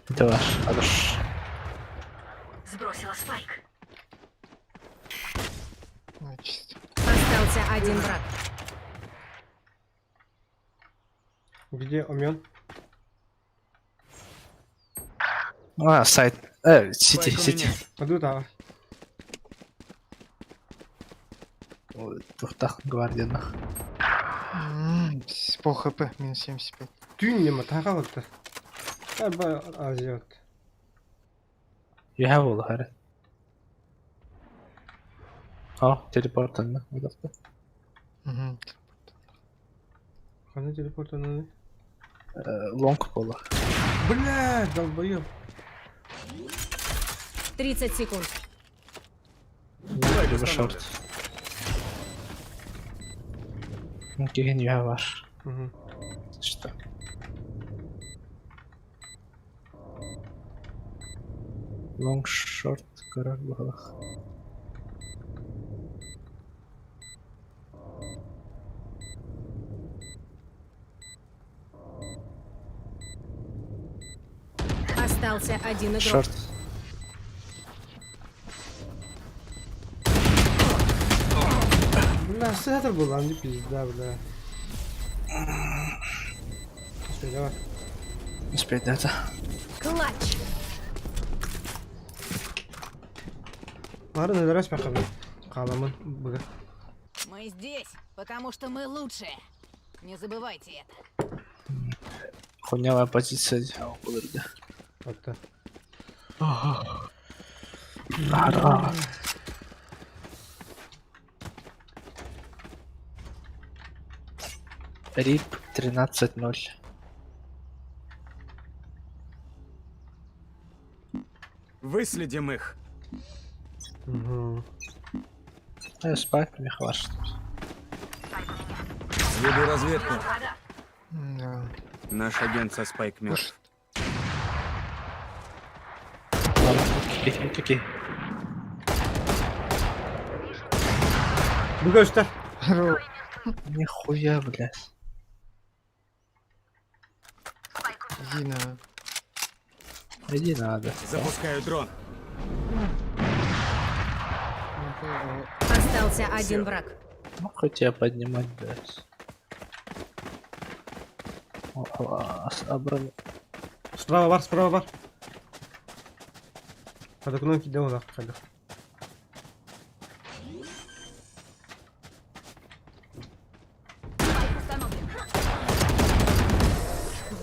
Это ваш. Хорош. Сбросила спайк. А, чисто. Остался один враг. Где Омен? А, сайт. Сити. Спайк у меня. Пойду там. Туфтах гвардиянах. Пол хп, минус 75. Дюйм не матаха вот. Ба азиат. You have all her. А, телепорт анна. Угу. Хана телепорт ананы. Лонг пола. Бля, долбоёб. 30 секунд. Давай Либо шорт. Кеген you have ваш. Угу. Что? Лонг, шорт, король в головах. Остался один игрок. Шорт. Бля, сетер был, а не пизда, бля. Давай. Успеть это. Клатч. Ладно, набирайся пока. Каламан, бля. Мы здесь, потому что мы лучшие. Не забывайте это. Хуйнявая позиция. Булырды. Вот так. Ара. Рип 13-0. Выследим их. Угу. Спайк мехваш. Веду разведку. Да. Наш агент со Спайк мертв. Какие? Бля, что? Нихуя, блядь. Иди на... Иди надо. Запускаю дрон. Остался один враг. Ну, хоть я поднимать, блядь. Обрали. Справа бар. Под окном кидал на ходу. Спайк установлен.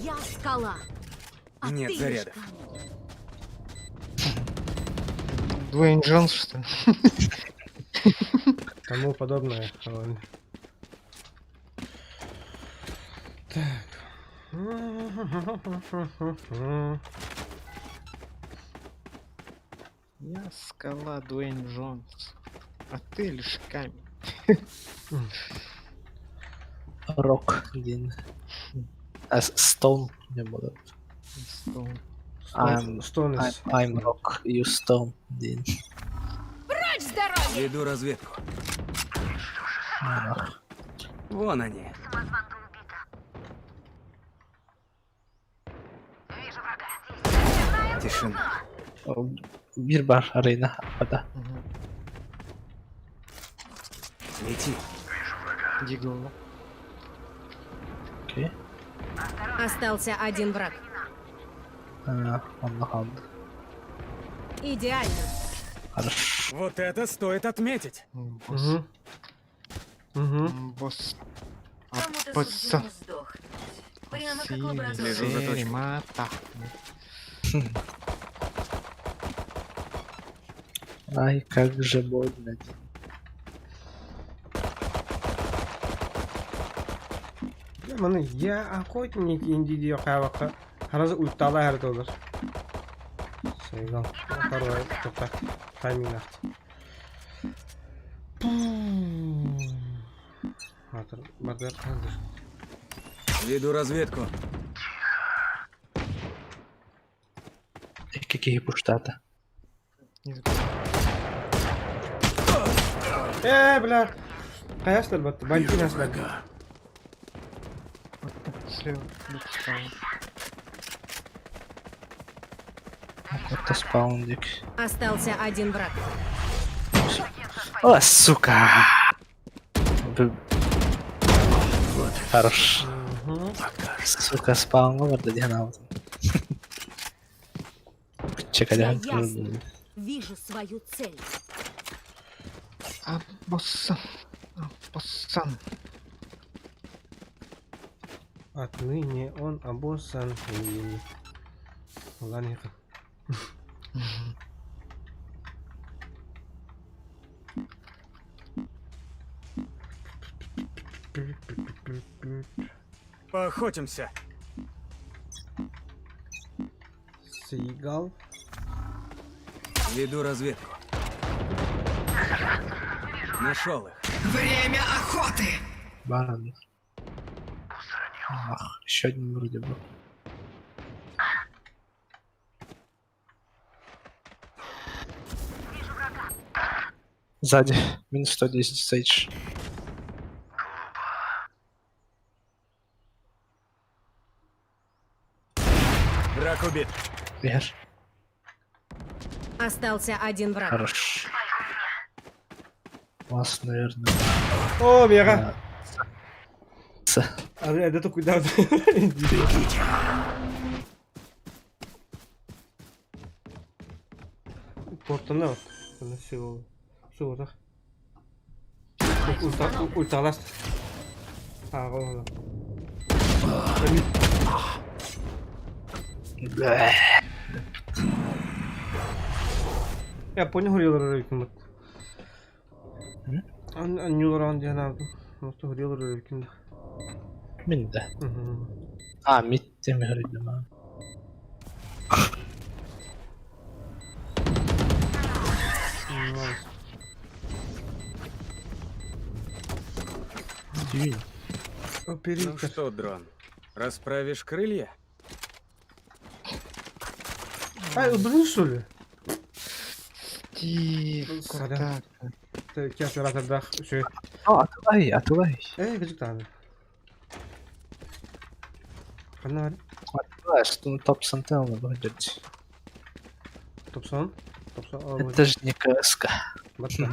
Я скала. А Нет ты зарядов. Дуэйн Джонс, что ли? Тому подобное. Ладно. Так. Я скала Дуэйн Джонс. А ты лишь камень. Рок один. Stone не буду. Стонес. I'm rock, you stone один. прочь с дороги! Веду разведку. А, Вон они. Самозванка убита. Вижу врага. Тишина. Bir bar arena ada. Лети. Дигл. Окей. Остался один враг. Он нахал. Идеально. Хорошо. Вот это стоит отметить. Босс. Угу. Угу. Босс. Кому-то Босс. суждено сдохнуть. Прямо как лабрадор. Лежу за точкой. Мата. Ай, как же больно. Mana ya охотник индиди кайвакка. Харазы уйттала әрді олар. Сейгал. Парвай тоқта. Тайминг ақты. Атыр. Бардаяқ қазір. Веду разведку. Какие пуштата. Бля. Қаясылар батты. Бальтинас бәлді. Слева. Это спаундик. Остался один враг. О, сука! Хорош. Сука, спаун over the диагонал. Чекай, Я ясно. Вижу свою цель. А боссан. Боссан. Отныне он обоссан. Ладно, ехай. Поохотимся. Сейгал. Веду разведку. Нашел их. Баран. Ах, еще один вроде бы. Сзади. Минус 110 сейдж. Враг убит. Вер. Остался один враг. Хорош. Вас, наверное. О, мега. С. Это cuidado. Portuna bak. Sana şey oldu. Şu orada. Ultalas. Ha, oldu. Блэ. Я понял, горел рейкин. М? Они уран дианавду. Просто горел рейкин. Min de. Mitt mi hörde man. Дюнь. Ну что, дрон, расправишь крылья? Ай, убил что ли? Тихо, Сорян. так. Ты оператор дах. Şey. Atılay. Gıcık tane. Kanı var. Atılay, что на топ Сантелла выходит. 90. 90. Это же не КСК. Батта.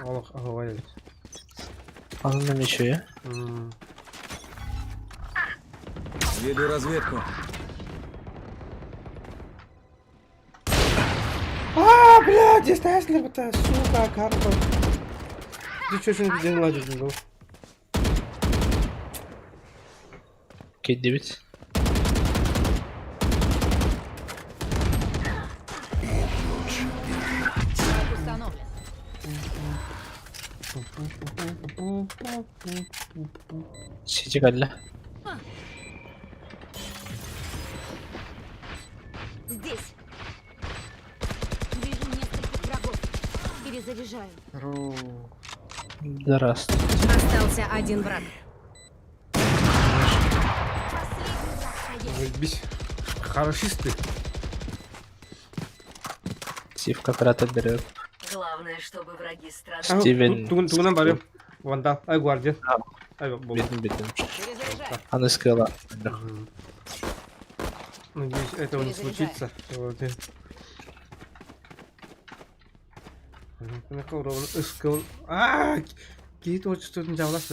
Allah havaya git. Он на мече. Веду разведку. Блядь, здесь Теслер, это сука, карта. Ты что сегодня день ладишь, был? Кейт 9. Сиди, Галля. Здесь. Вижу нескольких врагов. Перезаряжаю. Ру. Здравствуй. Остался один враг. Заебись. Хорошисты. Сивка крата берет. Главное, чтобы враги страдали. Стивен. Тугунан барем. Вандал. Ай, гвардия. Ай, бомба. Бедный. Она скрыла. Надеюсь, этого не случится. Вот. На кого ровно искал. Какие-то вот что-то не делалось.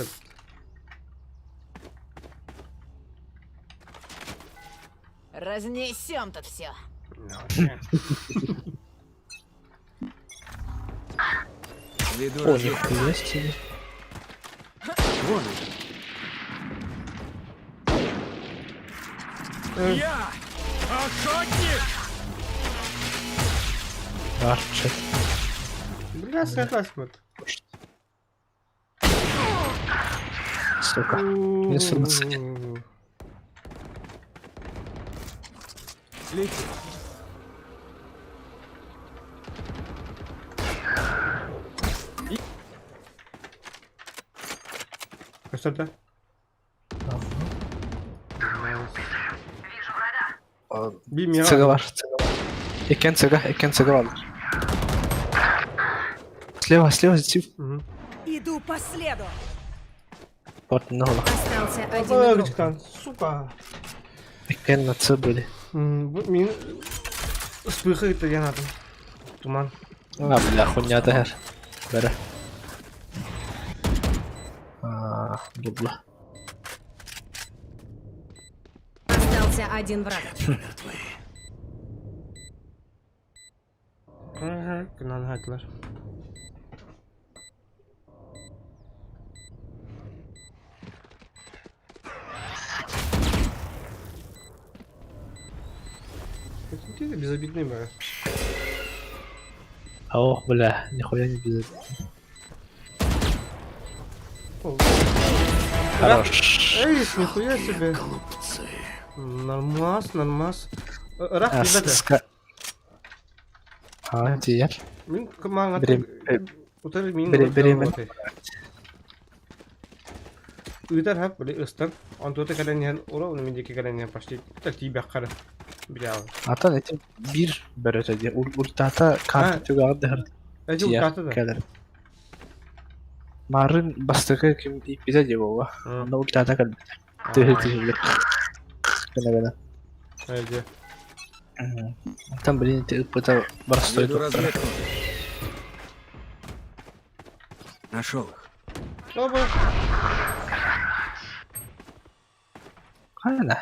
Разнесем тут все. Веду О, разведку. нихуя себе. Вон он. Я охотник! Арчет. Бля, согласен. Сука. Не сумасшедший. Лети. Что-то? Бимира. Цыга var. Экен цыга var. Слева, Стив. Иду по следу. Вот, ну, Остался один игрок. Там, сука. Экен на Ц были. Мин... Вспыхает, я надо. Туман. А, бля, хуйня тагар. Бере. Бубла. Остался один враг. Кынан хайтылар. Какие-то безобидные бля. Ох, бля, нихуя не без. Хорош. Эй, нихуя себе. Нормас. Рах, ребята. Ска. Диğer. Мен команда. Утары мен. Беремен. Уйдар хап, бля, ыстан. Антота каланьян, ура, мендеки каланьян почти. Такие бяхкары. Бля. Atan eti bir berete diye. Ultata kartı tügağı dehar. Эти укаты да. Kadar. Marın bastığı kim deyip bize diyor baba. Onda ultata kaldı. Tühür. Kena. Эти. Там, блин, ты это простой Веду доктор. разведку. Нашел их. Оба. Hala.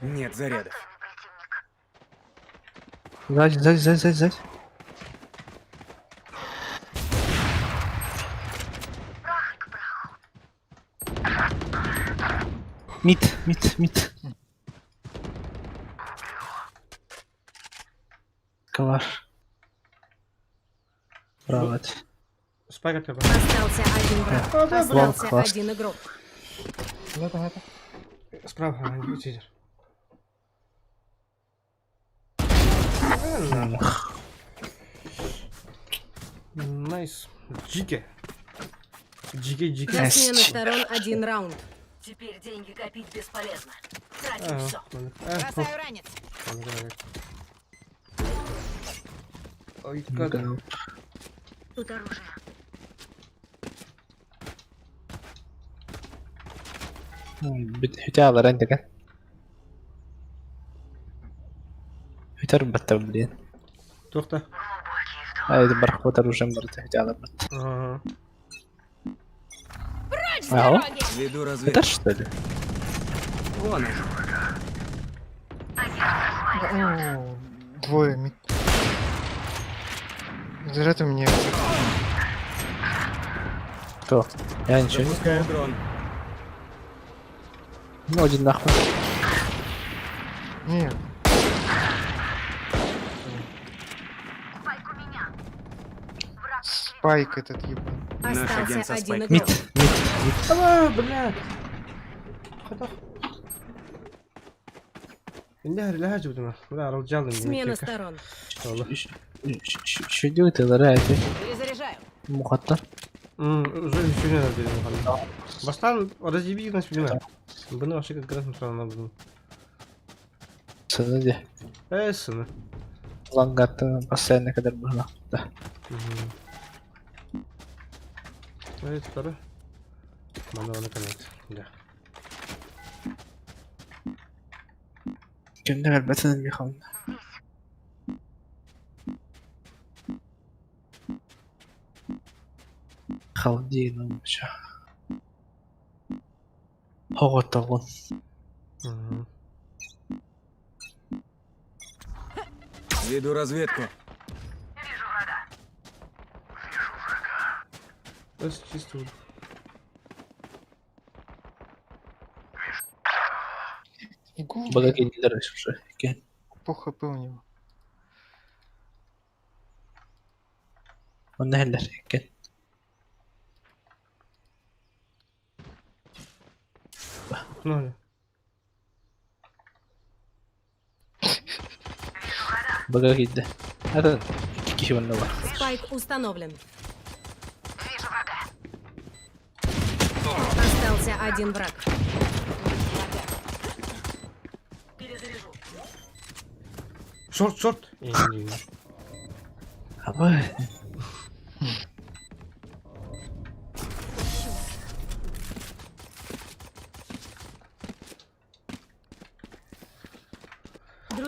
Нет зарядов. Сзади. Мид. Ковар. Право. Спайка тебе. Остался один враг. Остался класс. один игрок. Справа, тизер. Найс. Джике. Для смены сторон один раунд. Теперь деньги копить бесполезно. Тратим все. Бросаю ранец. Ой, как. Тут оружие. Bitalar انت كان هتر بتر блин. Тоқта. Ай, это бархватар уже мрт хитяла бат. Ага. Прочь с Ау. дороги! Веду Это разведку. что ли? Вон он. О, двое мид. Зря ты мне. Кто? Я ничего не Запускаю знаю. дрон. Ну, один нахуй. Не, Спайк этот ебаный. Наш агент Остался со один спайком. игрок. блядь. خطأ. إنها لها جبتنا. لا رجال. Смена сторон. والله. Что делает это ради? Перезаряжаю. Мухатта. Уже ничего не надо делать. Бастан разъеби нас видимо. Bunu aşık agresif sonra bunu. Sana de. Эссена. Лангатта постоянно когда было. Да. Evet para. Bana ona kanat. Да. Kimde elbette bir konu. خالدين ومشا هو الطاغون Веду разведку. Эс чисто. Игу. Багаки не дырыш уже. Кен. По хп у него. Он нахиллер. Кен. Ну. Багаки да. Это кихи ванного. Спайк установлен. Остался один враг. Шорт. Абай.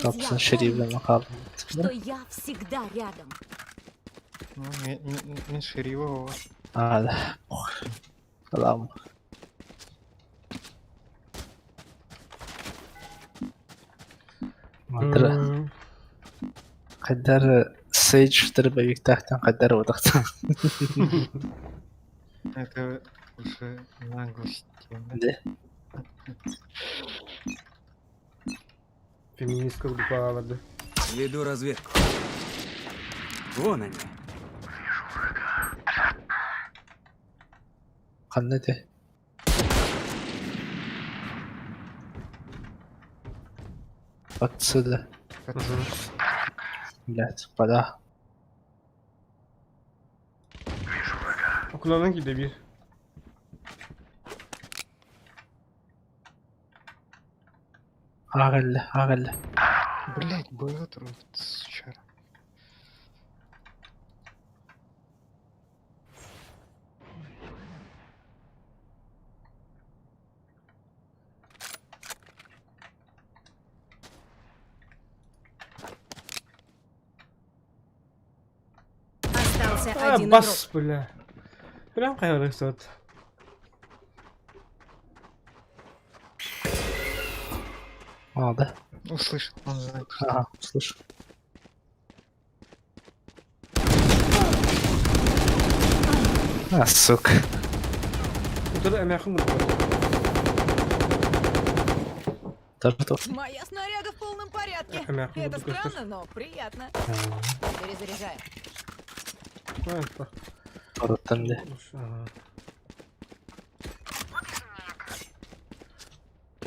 Топсон шерифом махал. Что я всегда рядом. Ну, меньше его. А, да. Ох. Салам. قدر сейдж дробовик тахтан قدر удахтан. Это уже наглость. Да. Феминистка вдупала. Веду разведку. Вон они. Qanday отсюда. Блять, пода. Окуларdan gidiyor bir. Агал. Блять, было тут сучара. Остался один игрок. Бас, бля. Прям кайф что-то. А, да? Услышит, он знает. Ага, слышу. А, сука. Это эмяхун. Тарту. Моя снаряга в полном порядке. Эмяхун. Это странно, но приятно. Перезаряжаю. Торттанды.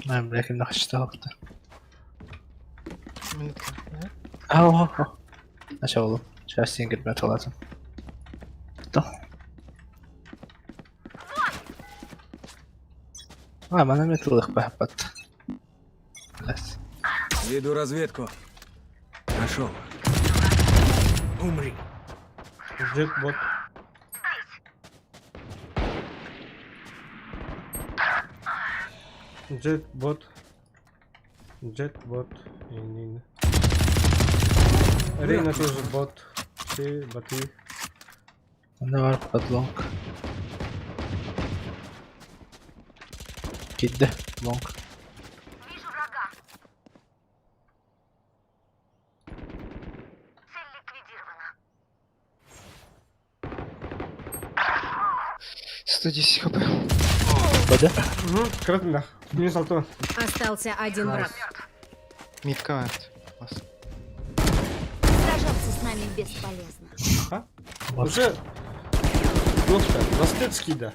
Ben bırakayım da kaçta vakti. Aa. Aşağı oğlum. Şahsiyen gitmeye lazım. Tamam. А, мене метрулих пехпат. Веду разведку. Нашел. Умри. Джетбот. Джетбот. Рейна тоже бот. Все боты. Ne var padlong? Gitti. Long. Вижу врага. Цель ликвидирована. 110 хп. Bada? Кратно. Минус алтон. Остался один враг. Мидкарт. Сражаться с нами бесполезно. Уже просто Застецкий, да.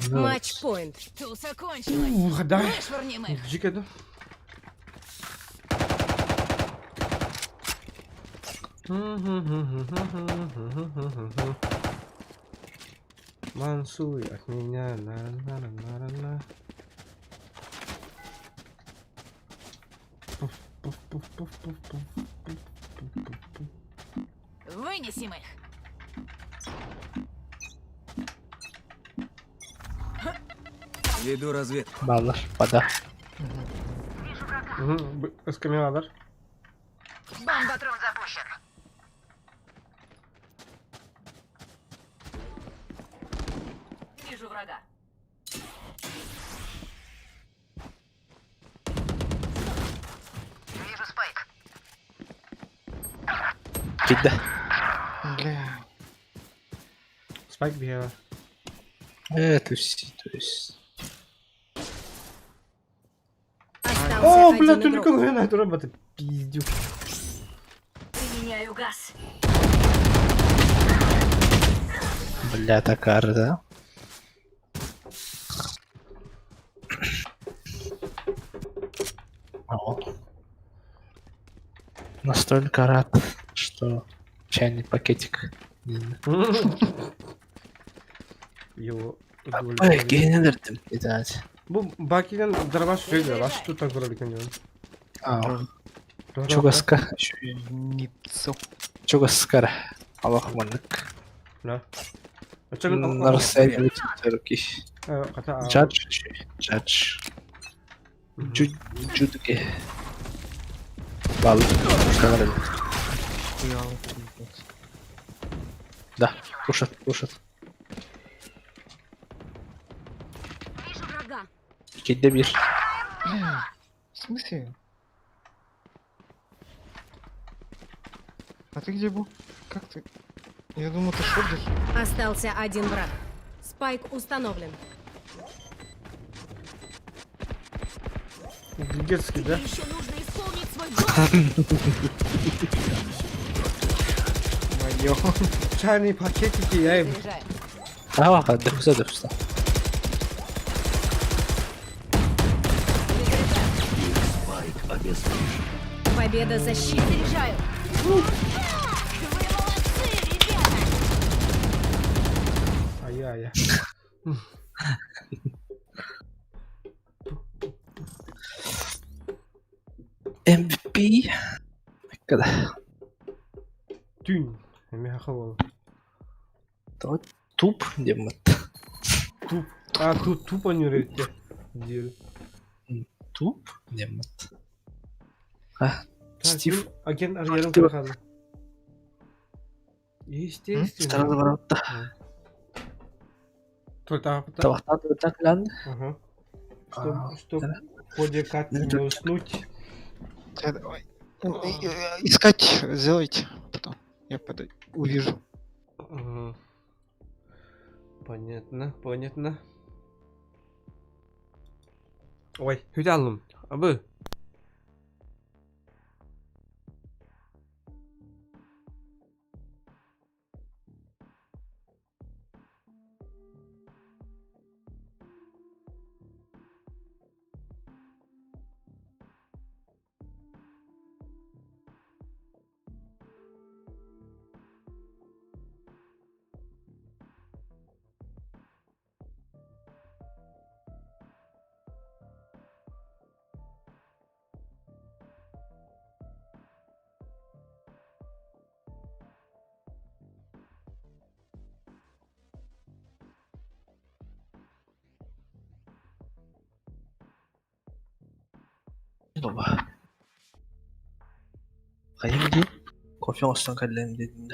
Матч-поинт. Тут закончилось. Ух, да. Вышвырнем их. Джика, да. Мансуй от меня. На. Вынесем их. Веду разведку. Баллар, пода. Эскамиладор. Бомбатрон запущен. Вижу врага. Вижу спайк. Кидда. Бля. Спайк бегала. То есть. Остался О, один блядь, игрок. только на эту робота. Пиздюк. Применяю газ. Бля, такая, да? О. Настолько рад, что чайный пакетик. Его Ой, генератор кидать. Bu Baki'den drama söylüyor. Baş tutan kurulu kendiyorum. Чугаска. Ниццу. Чугаскара. Аллахманнык. Ne? Açalım. Нарасайдывать руки. Kata. Джадж. Джудге. Бал. Установлен. Хуял. Да, кушат. Вижу врага. Кидде бир. Бля. В смысле? А ты где был? Как ты? Я думал, ты шордишь. Остался один враг. Спайк установлен. Детский, да? Еще нужно исполнить свой долг. Моё. Çayını paketiki ya. Заряжаю. Ага, дефуса. Победа защиты. Заряжаю. Вы молодцы, ребята. Ай-яй. MVP. Когда? Dün. Emi hakkı oldu. Туп, демот. Tup. Tup oynuyor herifte. Diyor. Туп, демот. А, Стив. Agent yarım kere kaldı. Естественно. Второй ворота. Только Тавахтат так лян. Ага. А, Чтоб да. в ходе катки не уснуть. Давай. Искать, сделайте. Потом я увижу. Ага. Понятно. Ой, hüdallım. Abi. Baba. Kayayım değil. Konferanstan kalem dediğinde.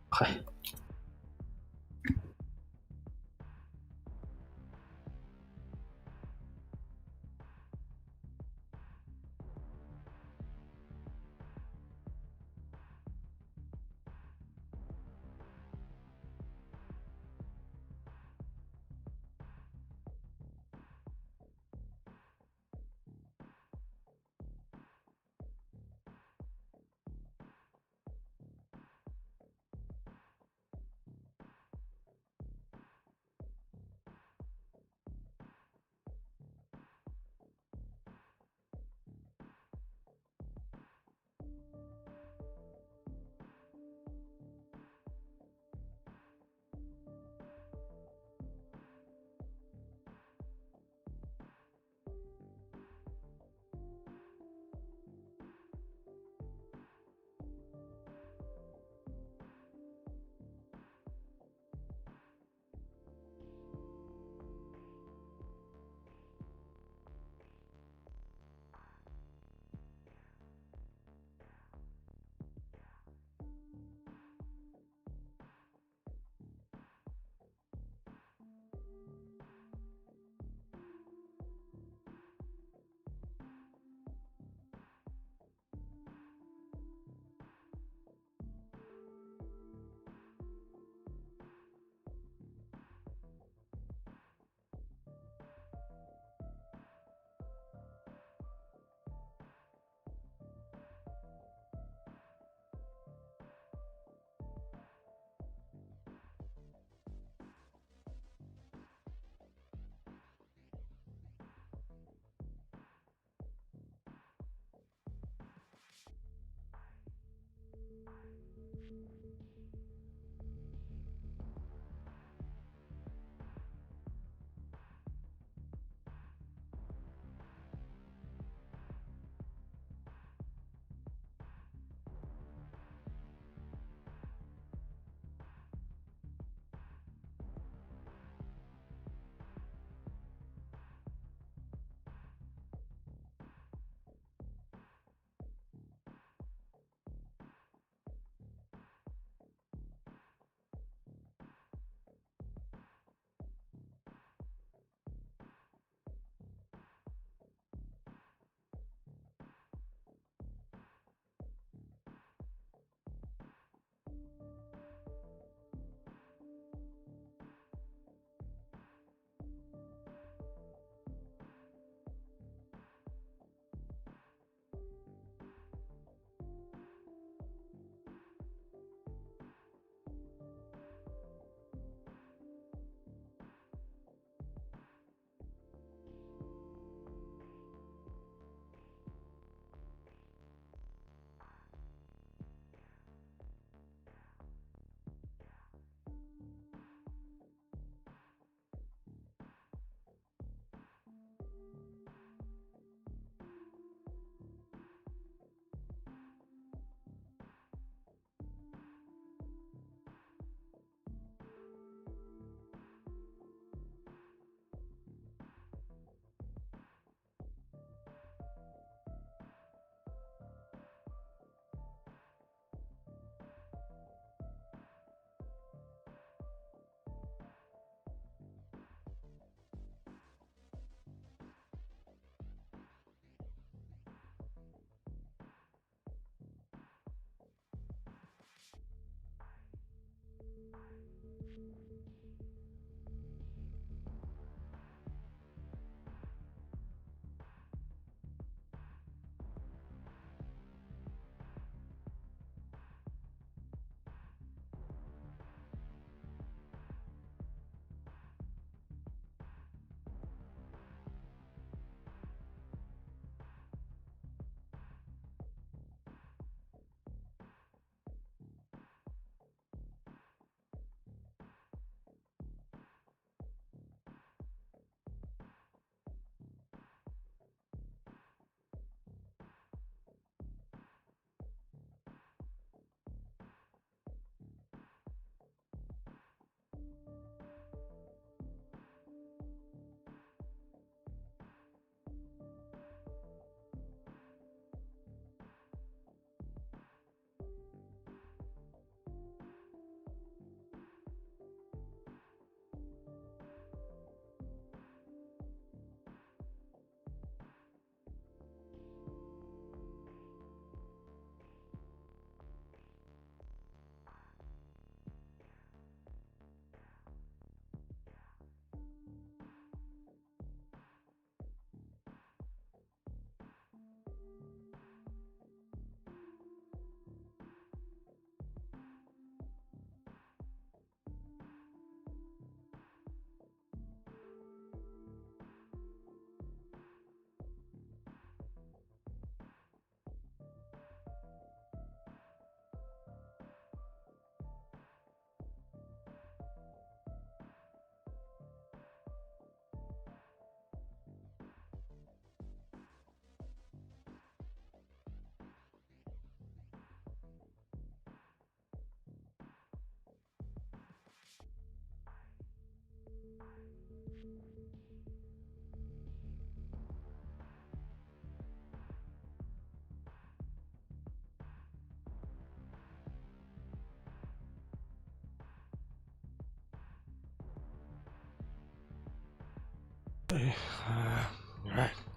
Kay.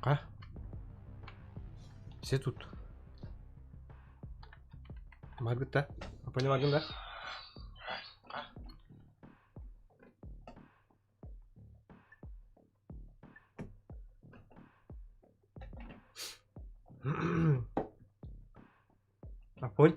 А? Все тут. Маргет, да? Понял, Маргет, да? Апонь?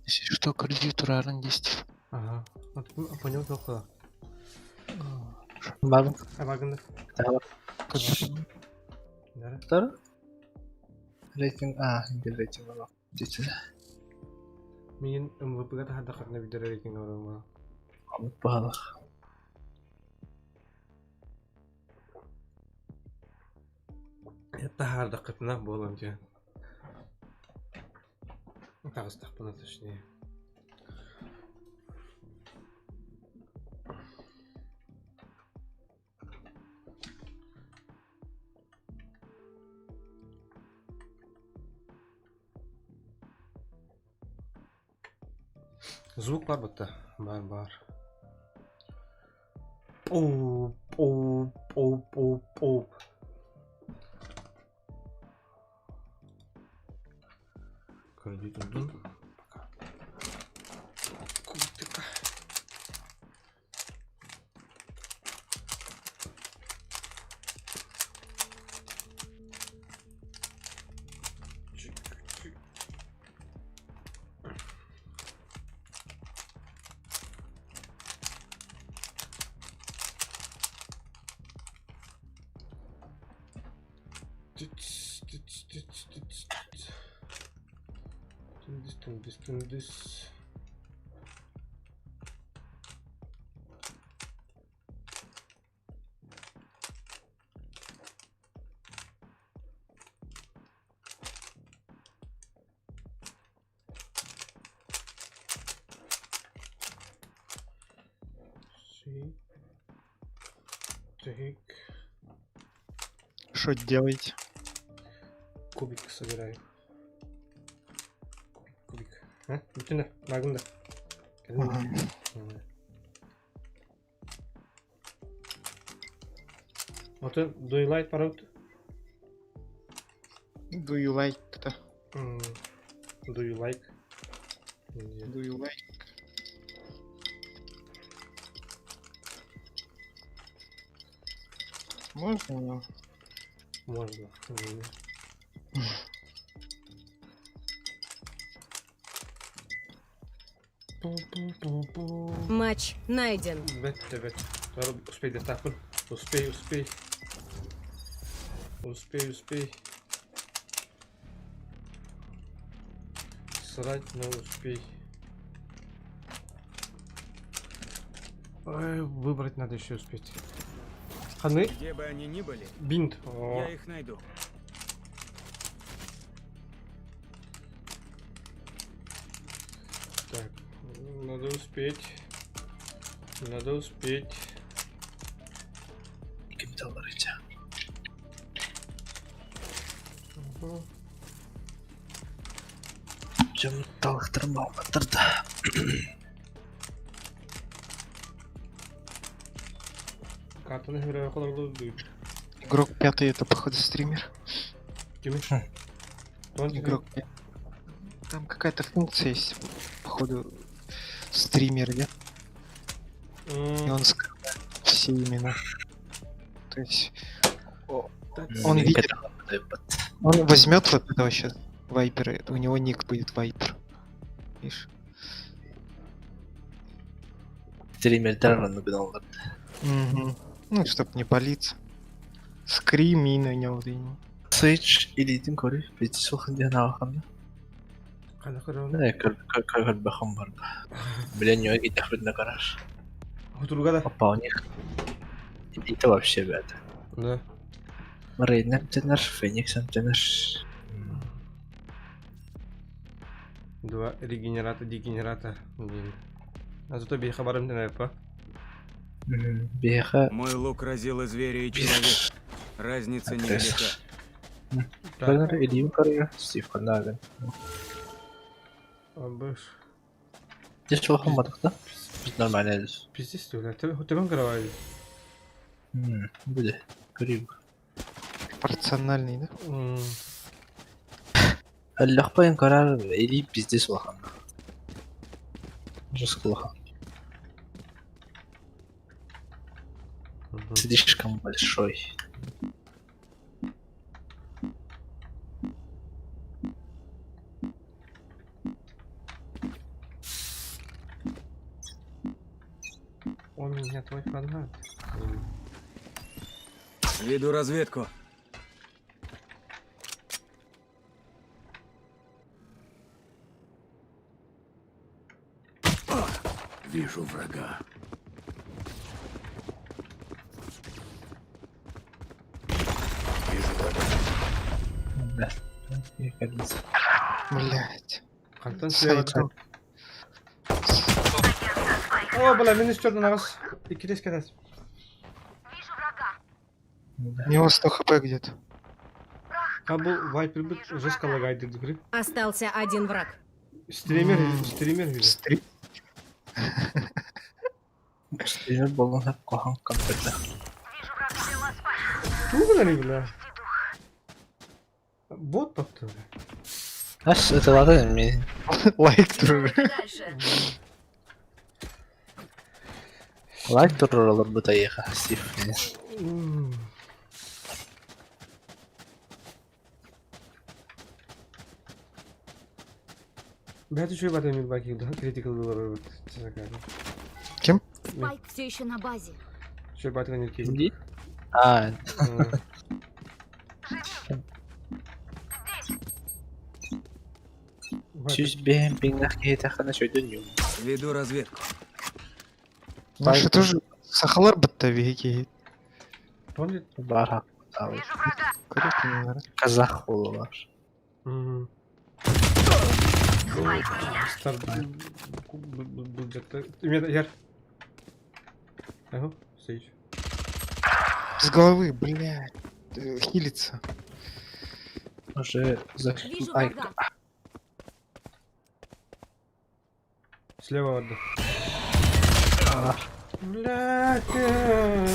Если что, кредит турарын есть. Ага. Понял, только. Багын. Маргет, Тағы да? бар. Рейтинг, енді рейтинг бар. Дейсіз. Мен МВП-га тахарда қатына бидер рейтинг орама. Ұмытпалық. Тахарда қатына болам же. Тағыстақ бұна точнее. Звук бар бұтта. Бар. Оп. Кредит удун. Пока. Кутика. This. Так. Что делаете? Кубик собираю. Кубик. А? Бүтін магында. Вот do you like параут? Do you like это? Do you like? Do you like? Можно? Можно. Матч найден. Evet. Успей достаточно. Успей. Срать, но успей. Ой, выбрать надо еще успеть. Ханы? Где бы они ни были, Бинт. я их найду. Так, надо успеть. Капиталдар ете. Жұмытталықтырмау қатырды. Картаны играю холоду. Игрок 5 это походу стример. Игрок 5. Там какая-то функция есть, походу стример, да? И он скрывает все имена. То есть он видит, он возьмет вот этого сейчас Вайпера, у него ник будет Вайпер. Видишь? Стримердер гыналдар. Ну, чтоб не палиться. Скрим и на него дейін. Сейдж илейтін көрі, беті соқын деген ағақанда. Қана көрі Көгіл бақым бар ба. Білен неге кетек бітіне қараш. Отыруға да? Опа, у них иті вообще бәді. Да. Рейднер тенер, Фениксен тенер. Два регенерата, дегенерата. А зато бейха барым тенер, па? Бейха... Мой лук разил и зверя, и человек. Разница Отрез. невелика. Бәрі елейін қарыға, Стив қандағын. Обыш. Деш оқымадық да? Біз нормально әліз. Пиздец, ты, бля. Ты кровать. Буде, көрейік. Пропорциональный, да? Әлләқ байын қарар, елей біздес уақан. Жысқы уақан. Слишком большой. У меня твой фанат. Веду разведку. Вижу врага. Вижу врага. Да. Якадись. Блять. Кантан слева. О, бля, мен истерді нағыз. Икелес кетеді. Вижу врага. У него 100 хп где-то. А бұл вайпер бит жестко лагает из игры. Остался один враг. Стример видит. Стрим. Стример болған хап қоған компьютер. Вижу врага. Взяла спать. Туғын бля. Бот попты, бля. Аш, это ладно, мен. Лайк тұрыр. Дальше. Лайк тұрыр олар бұта еға, Стив. Бля, ты что ебать имеет баки, да? Критикал доллар. Спайк все еще на базе. Что ебать не кейс. Иди. А, чуть бен пингах кейта хана шойден юм. Веду разведку. Наши тоже сахалар баттави кейт. Помнит? Бар хақ. Вижу врага. Көріп Казах болу бар. Стар был где-то. Именно яр. Ага, сейч. С головы, блядь. Хилится. Уже за... Вижу Ай, врага. Слева отдых. а, Блядь, что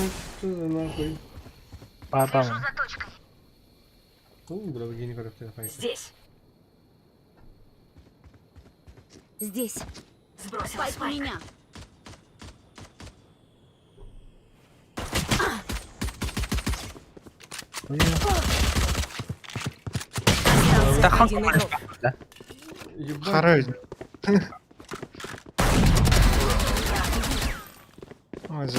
за нахуй? бабам. Слежу за точкой. Бля, гений как ты нахуй. Здесь. Здесь. Сбросила Спайк у спайк. меня. Остался один игрок. Ебать. Харай. Ой,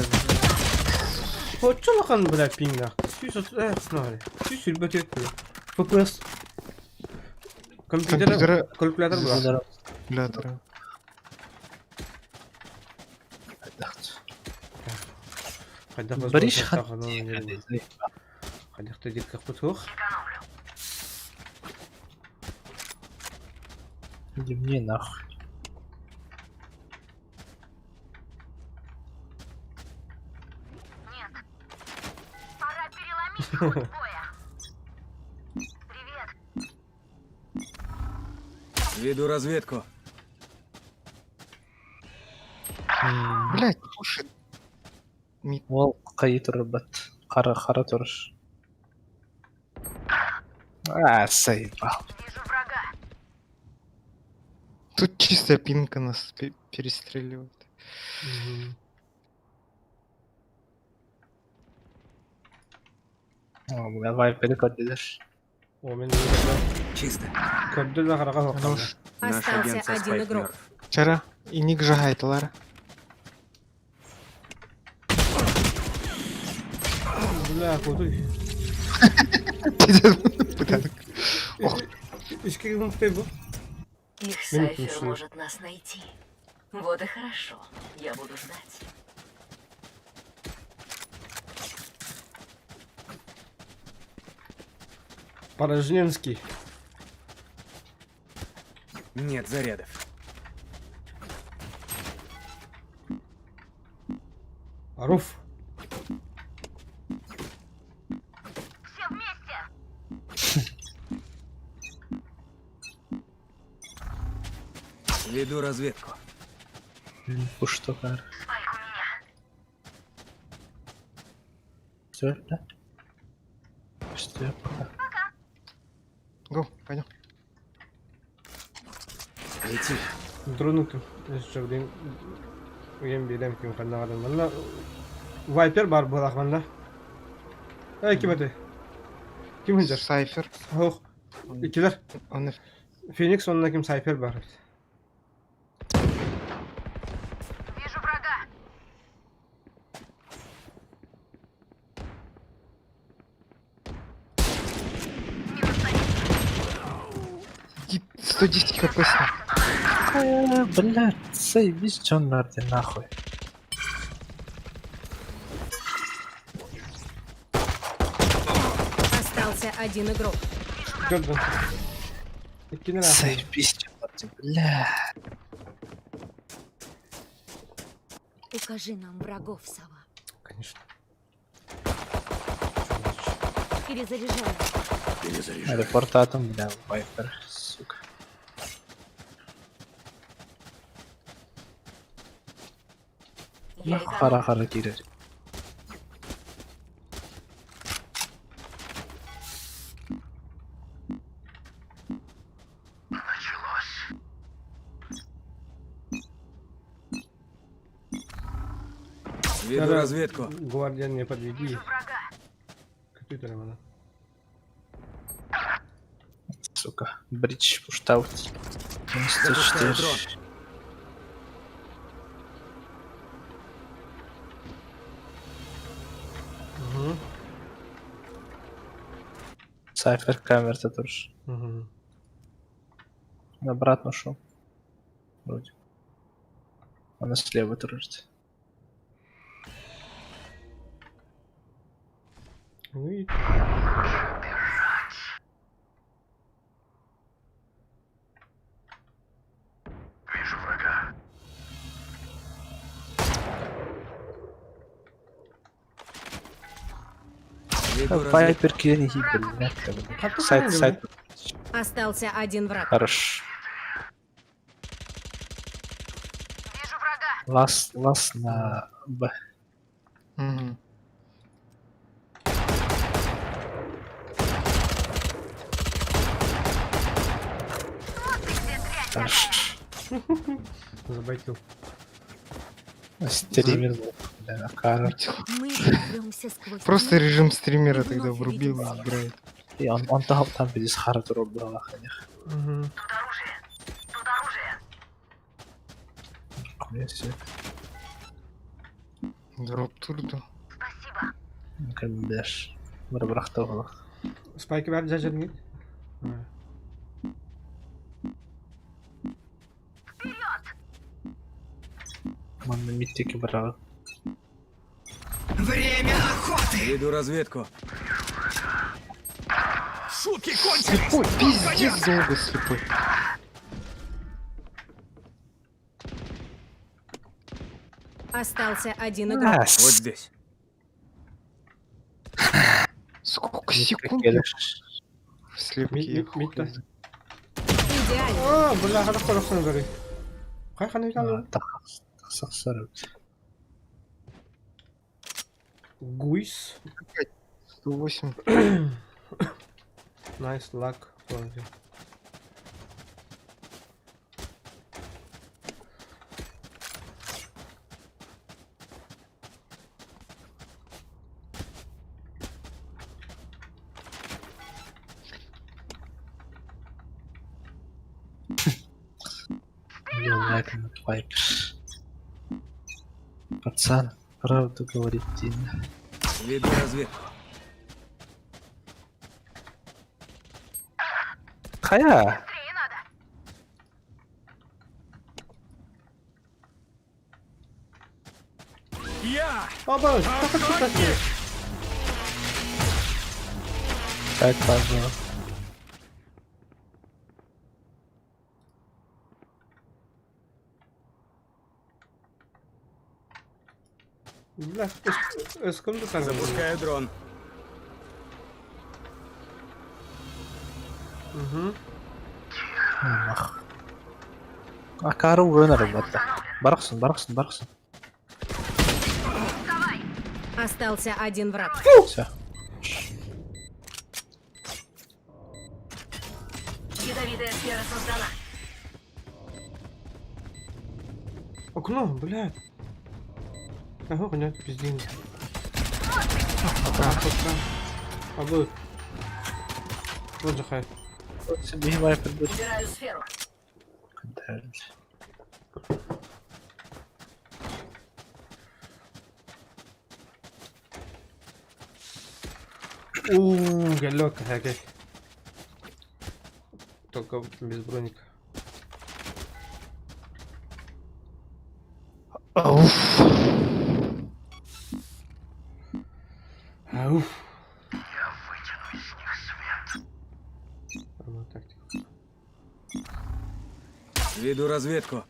Вот что лахан, блядь, пингах? Сюсу, снали. Сюсу, ебать, это. ФПС. Компьютера- Калькулятор была. Калькулятора. Бариш Ходях хат. ты детка путух. Иди мне нахуй. Нет. Пора переломить ход боя. Привет. Веду разведку. Блядь, слушай. Ол қайы тұрыр бат. Қара тұрыш. Сайбал. Вижу врага. Тут чистая пинка нас перестреливает. Давай перекоддедер. О, мен Чисто. көрді да қараға соққан. Наш Остался агент со один Спайк игрок. мертв. Вчера и ник жагайтылар. Бля, кудуй. Ішке кім күтпей бұл? Их Минут сайфер пришло. может нас найти. Вот и хорошо. Я буду ждать. Порожненский. Нет зарядов. Руф. Веду разведку. Пуш токар. Все, да? Что я пока? Го, пойдем. Лети. Дронутtum. Şuradan uyum bilem kim kanna kadın. Valla Viper var bu akmanda. Kim adı? Kim hıncar? Сайфер. Oh. İkiler. Он Phoenix onunla kim Cypher var. Вижу врага. и 110 хп с ним. Блядь, заебись, чё надо нахуй. Остался один игрок. Gördün. İkini ne? Заебись, чё надо, бля. Укажи нам врагов, сова. Конечно. Перезаряжаю. Перезаряжаю. Репортатом, бля, Вайпер, сука. Ну, хара кирер. Веду разведку. Гвардиан не подведи. Врага. Какой там она? Сука. Бридж пуштаут. Запускаю 94. дрон. Угу. Сайфер камер-то тоже. Угу. Обратно шел. Вроде. Она слева тружит. Ну и Вижу врага. Веду разведку. Вайпер киренги, блядь. Как ты Сайт, понял, сайт. Остался один враг. Хорош. Вижу врага. Лас на Б. Мгм. Хорош. забайтил. Стример, бля, Карл. Мы прорвемся сквозь Просто них. режим стримера Вновь тогда врубил и увидимся. играет. И он там без Хартура был, охранях. Угу. Тут оружие. Тут оружие. Если, Дроп турду. Спасибо. как бы, бляш. Вырабрахтовал. Spike'ı ver cacadın git. Ha. Он на митике брал. Веду разведку. Шутки кончились. Слепой, пиздец долго слепой. Остался один игрок. Вот здесь. Сколько Митика секунд я келеш. в слепке Мид'де. ехал. Идеально. Aa, bunlar hadi korksun böyle. Kay kanı kaldı. Тахсарып. Guis. 108. Nice luck. Вроде. Не знаю, как Вайпер. Пацан, правду говорит Дина. Веду разведку. Хая! Быстрее надо. Я! Baba, takır çıkmasın. Как важно. Бля, ıskımdı sen. Запускаю дрон. Угу. Мах. Акары Ренер батта. Барахсын. Остался один враг. Все. Ядовитая сфера создана. Окно, блядь. Ага, понятно, пиздец. А вот. Вот же хай. Себе вайпер будет. Убираю сферу. Галек, окей. Только без броника. Ауф. Ауф. Я вытяну из них свет. Нормальная тактика. Веду разведку.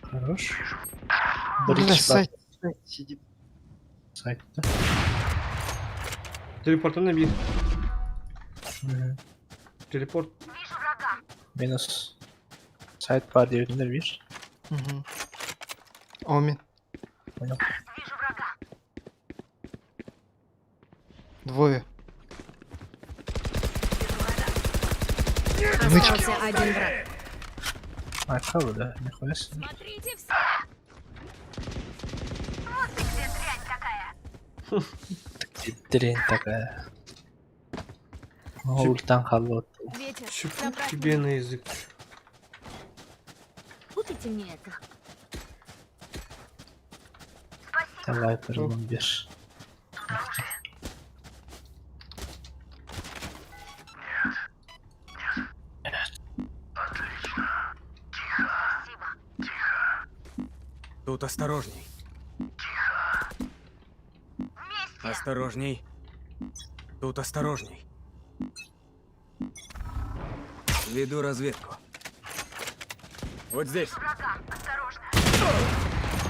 Хорош. Бля, Бридж сайт сидит. сайт. Телепорт набит. Мгм. Телепорт. Вижу врага. Минус. Сайт по 9 видишь? Угу. Омен. Понял. Вижу врага. Двое. Остался один враг. А, кого, да? Нихуя себе. Смотрите все. Вот ты где дрянь такая. Дрянь такая. Ультан халот. Ветер. Чепу Забрать тебе на язык. Купите мне это. Давай, бомбишь. Тут осторожней. Осторожней. Тут осторожней. Веду разведку. Вот здесь.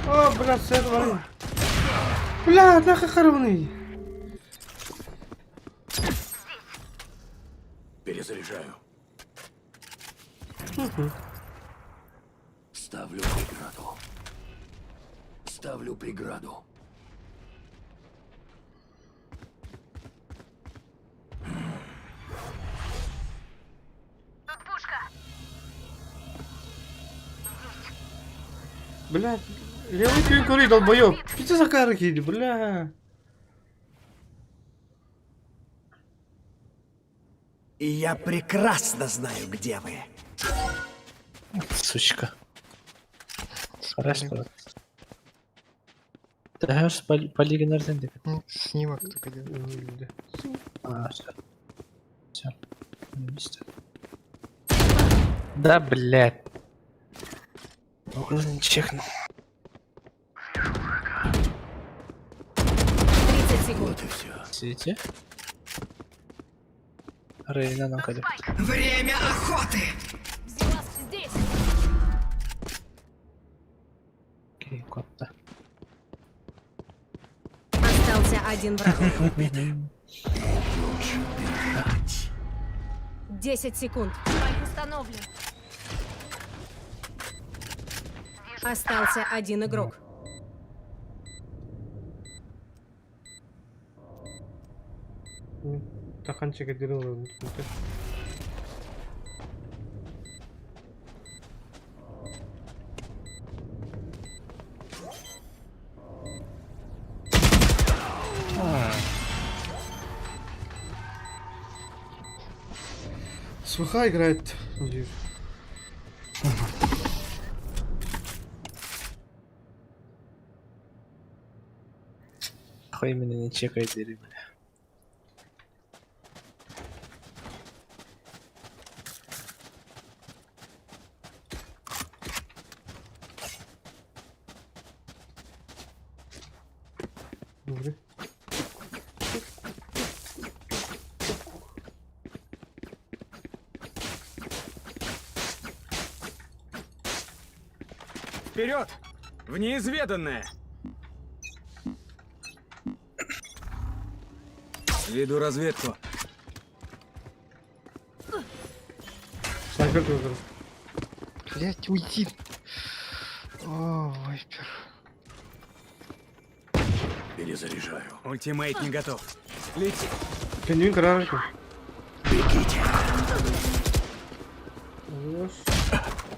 О, блядь, с этого. Бля, нахуй хоронный. Перезаряжаю. Ставлю преграду. Ставлю преграду. Тут пушка. Блядь, левый пин кури, долбоёб. Что за карки, бля? И я прекрасно знаю, где вы. Сучка. Хорошо. Да, полиги нерден. Снимок только делает. А, все. Да, блядь. Уже не чекнул. 30 секунд. Вот и все. Сидите. Рейна нам кадет. Время охоты! Взяла здесь. Окей, кот-то. Остался один враг. 10 секунд. Спайк установлен. Остался один игрок. Таханчик отделил. СВХ играет. Хуй именно не чекает деревья. Добре. Вперед! В неизведанное! Веду разведку. Снайпер тут. Блять, уйди. О, вайпер. Перезаряжаю. Ультимейт не готов. Лети. Кенюин карарку. Бегите.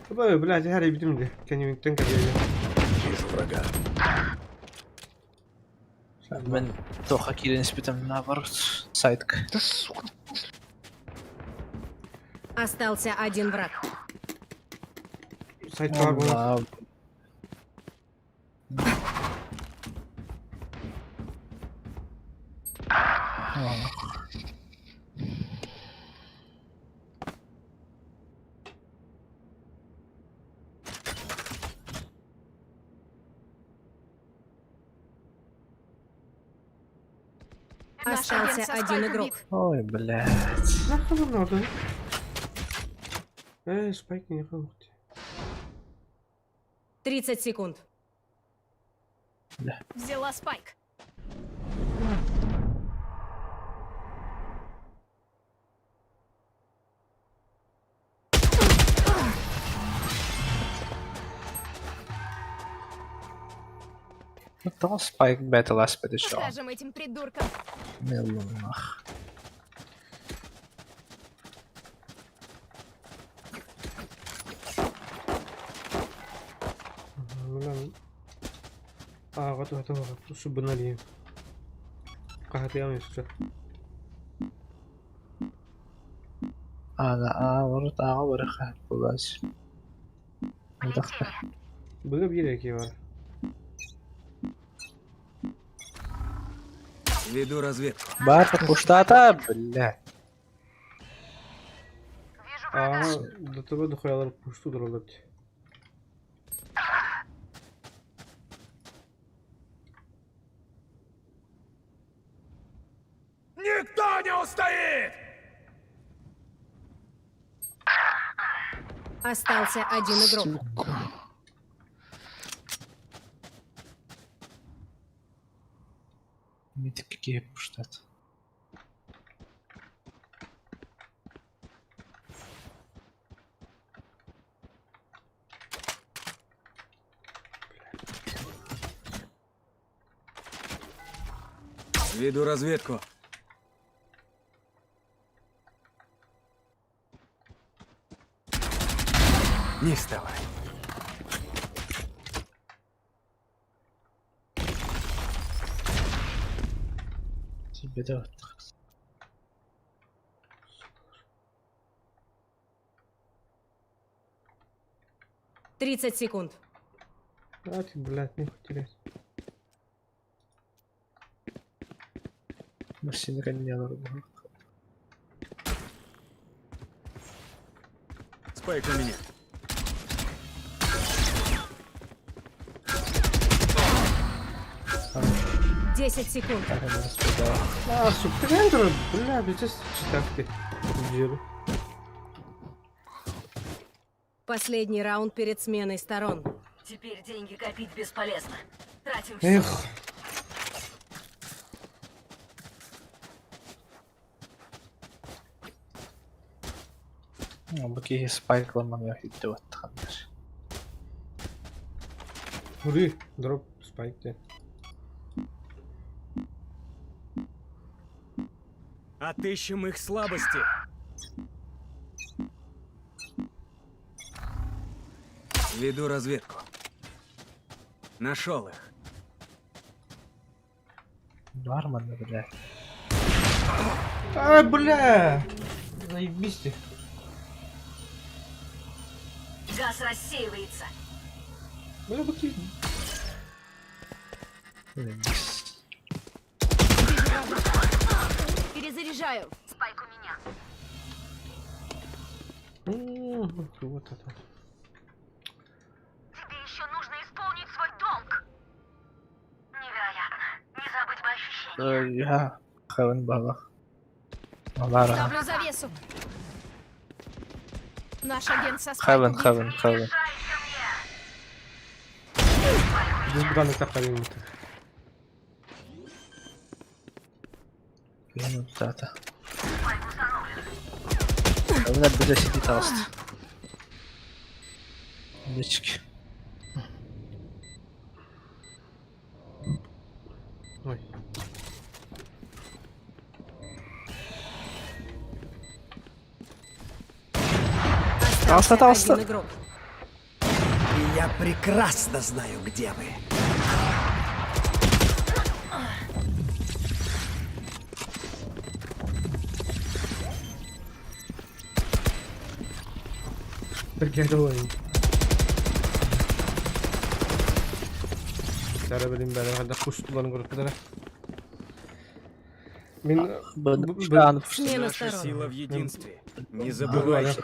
Ой, блядь, я ребятим где. Кенюин тенка где. Вижу врага. Мен тоха килин спитам наоборот. Сайтка. Да сука. Остался один враг. Сайт вагон. Да. Остался один игрок. Ой, блядь. Нахуй надо. Спайк не хавайте. 30 секунд. Взяла спайк. Это спайк бета ласпеди шо. Скажем этим придуркам. Мелунах. Готов. Субнали. Kahatiyan işte. أنا ورد ورخة بلاش. مدخل. Burada bir yere var. Веду разведку. Бата пуштата, блядь. До тебе дохуя пушту робить. Никто не устоит! Остался один игрок. Сука. Мити какие пуштат. Веду разведку. Не вставай. Тебе да. 30 секунд. А ты, блядь, не терять. Машина гоняла. Спайк у меня. — 10 секунд. Сука, бля, блядь, читавки. Джеру. Последний раунд перед сменой сторон. Теперь деньги копить бесполезно. Тратим Эх. Баки спайк ламамя хитте баттахандар. Хури, дроп спайкте. Отыщем их слабости. Веду разведку. Нашел их. Нормально, блядь. А, бля! Заебись ты. Газ рассеивается. Бля, баки. Перезаряжаю. Спайк у меня. Вот это. Тебе еще нужно исполнить свой долг. Невероятно. Не забыть бы ощущения. Я хавен балах. Малара. Ставлю завесу. Наш агент со Хавен, спайком. хавен. Жайся мне. Без браных тахалин. Минута. Onlar bize şimdi tavast. Лечки. Ой. Остался. Один игрок. И я прекрасно знаю, где вы. Gel olayım. Cara bileyim ben hadi kustuların grupları. Min Смена Наша сторон. сила в единстве. Не Ага. забывайте.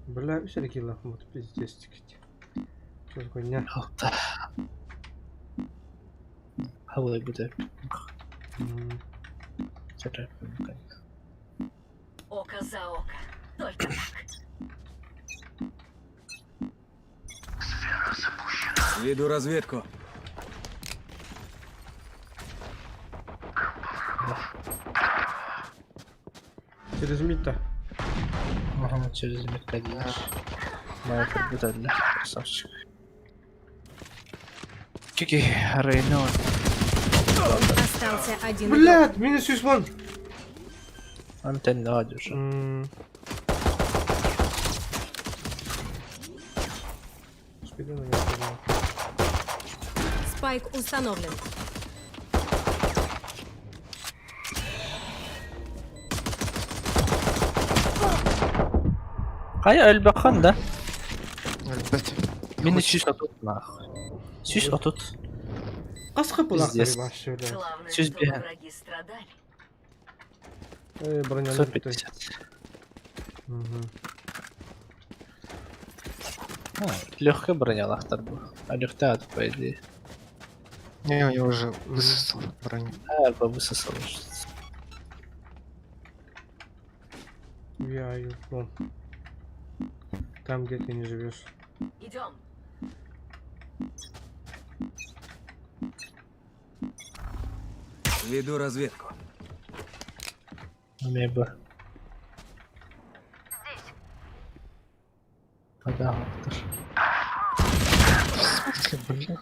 Бля, все таки лохмут, пиздец. Что такое ня? Altta. Havayı bir de tekrar yapıyorum. Око за око. Только так. Веду разведку. Через мид-то. Aha, через мехкадир. Майкл Будалля. Красавчик. Кики, Рейнон. Остался один игрок. Блядь, минус 101. Антенна уже. Спайк установлен. Hay Elbakan da. Elbet. Beni süs atut nahı. Süs atut. Kaskı bulakları Пиздец. baş şöyle. Главное, Чуть чтобы бегает. враги страдали. Bronyalı 150. Легкая бронялахтар был. А легкая, по идее. Не, я уже высосал броню. Альба высосал. Я вон. Там, где ты не живешь. Идем. Веду разведку. Меба. Подавахтар. В смысле, блин?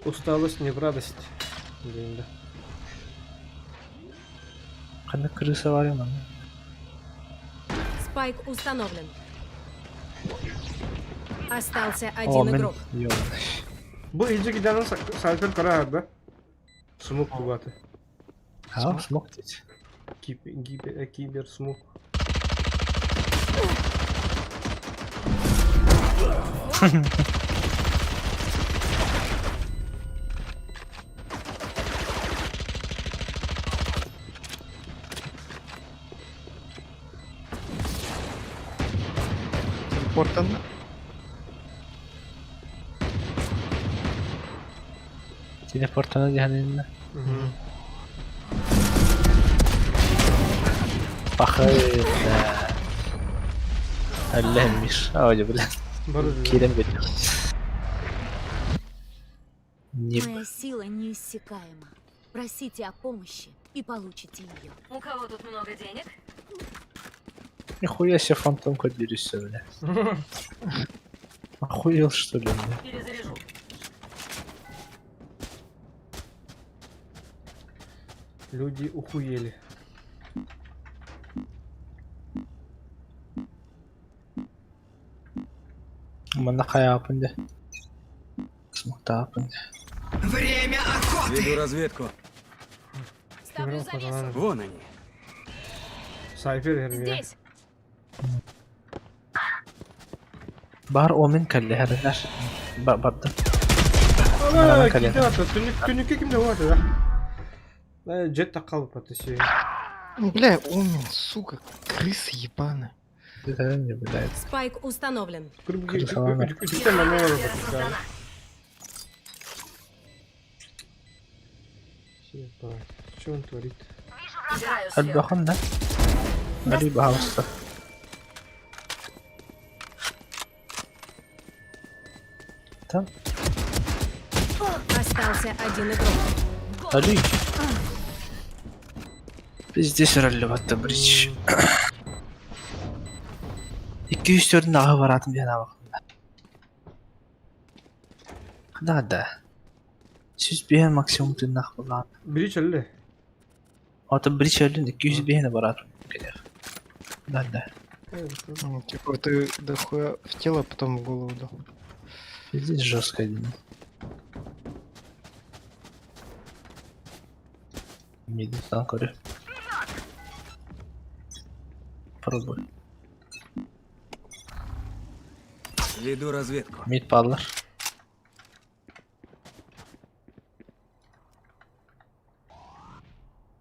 Усталость не в радость. Блин, да. Когда крыса варена. Спайк установлен. Остался О, один мен игрок. ёбаный. Bu iyice gidenin sayfır kara abi. Smok kubatı. А, смог здесь. Кибер смок. Портан. Телепортана cehennemine. Bakayım. Allah'mış. Hadi biraz. Barış. Kerem geçiyor. Не Моя сила неиссякаема. Просите о помощи и получите ее. У кого тут много денег? Нихуя себе фантомка дерешься, бля. Охуел что ли, бля? Перезаряжу. Люди ухуели. Mana yapınca. Smoke'ta yapınca. Время охоты! Веду разведку. Ставлю завесу. Вон они. Sayfer herif ya. Здесь! Bahar Omen kalli herifler. Baktım. Ama kalem. gitti hatta. Tünlük kimde vardı ya? Jet de kalıp atışı. Бля, Омен, сука, крысы ебаная. Это не блядь. Спайк установлен. Үтіктен намного да. Что он творит? Альбахан, да? Либо хауста. Там? Остался один игрок. Али. Здесь ролеватта брич. 204 дағы баратын мен абақында. Қадағда. Сүзбеген максимум түннақ болған. Biri çöllü. Аты брич әлін 205 баратын. Қадағда. Ну, типа, ты дохуя в тело, потом в голову дал. Здесь жестко один. Медитан корю. Пробуй. Веду разведку. Мид падлар.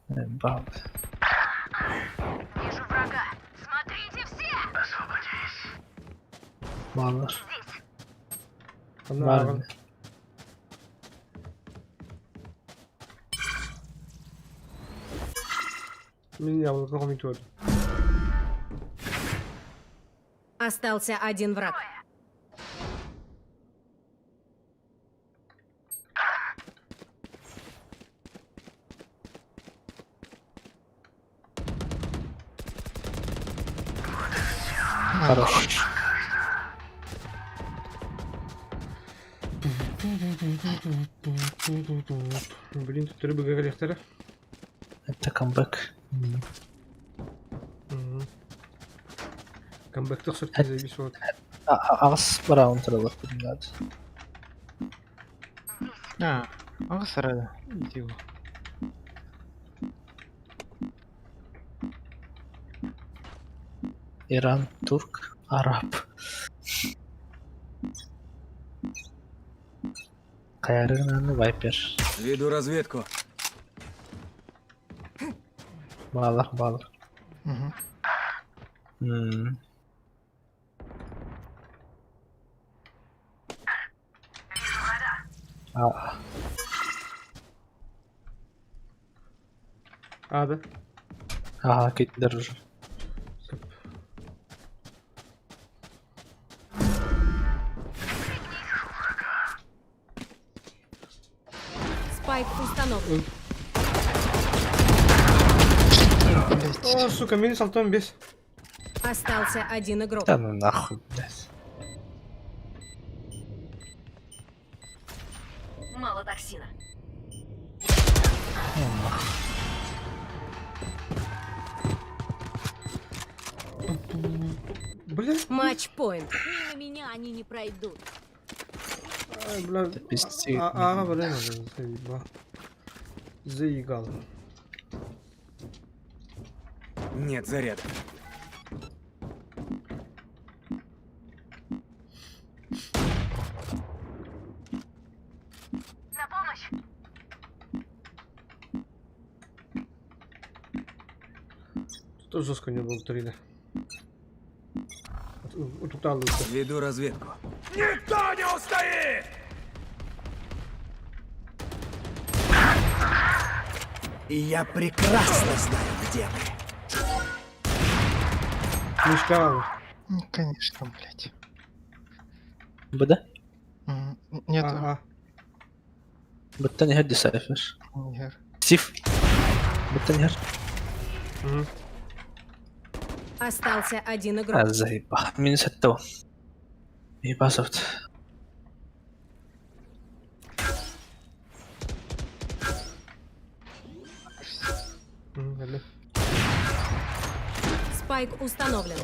Бал. Вижу врага. Смотрите все! Освободись. Баллар. Ana Var ağam. mı? Min yavruda komik oldu. Остался один враг. Хорош. Блин, тут рыбы говорят. Это камбэк. Камбэкті ұқсатты заебись болады. Ағыс бара ұнтырылық білмеді. Ағыс арада. Иди его. Иран, турк, араб. Қайарығынан вайпер. Веду разведку. Балар, балар. Ады. Ага, кеттілер уже. Спайк установлен. О, сука, минус алтон без. Остался один игрок. Да ну нахуй, блядь. Мало токсина. Блядь. Матч-поинт. Мимо меня они не пройдут. Ай, блядь. Пиздец. Ага, блин, заебал. Заигал. Нет заряда. На помощь! Тут жестко не было трина. Тут там лучше. Веду разведку. Никто не устоит! И я прекрасно знаю, где вы. Мишка. Ну, конечно, блядь. Бада? Нет, Ага. Баттан يهدي سايفر. нет. Стив. Баттан يهر. Остался один игрок. заебал. Минус это. Ебасовт. Спайк установлен.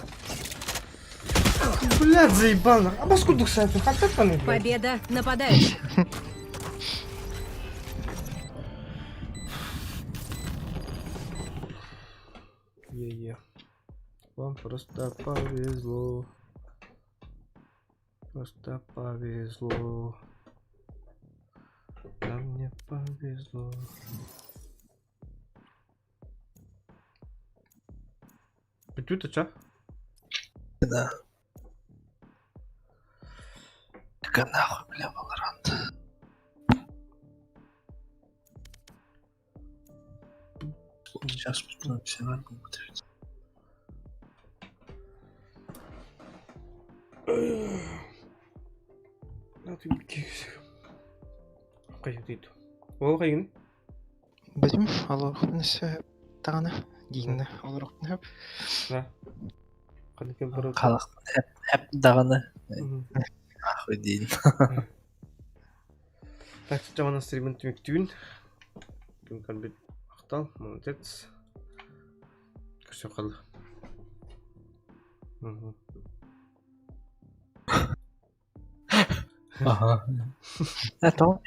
Блядь, заебал. А паскуду, кстати, хотят они, блядь. Победа нападающих. Е-е. Вам просто повезло. Просто повезло. Да мне повезло. Түт ача. Да. Какая нахуй, бля, Valorant. Сейчас потом все работают. Кайып дейді. Ол қайын? Білем, алырықпынысы тағаны дейінді алырықпын әп. Да. Қадекен бір... Қалақ әп дағаны. Ахуй дейін. Так, жамана стримін түмектүйін. Түн кәлбет ақтал, молодец. Көрсе қалды. Ага. Это он,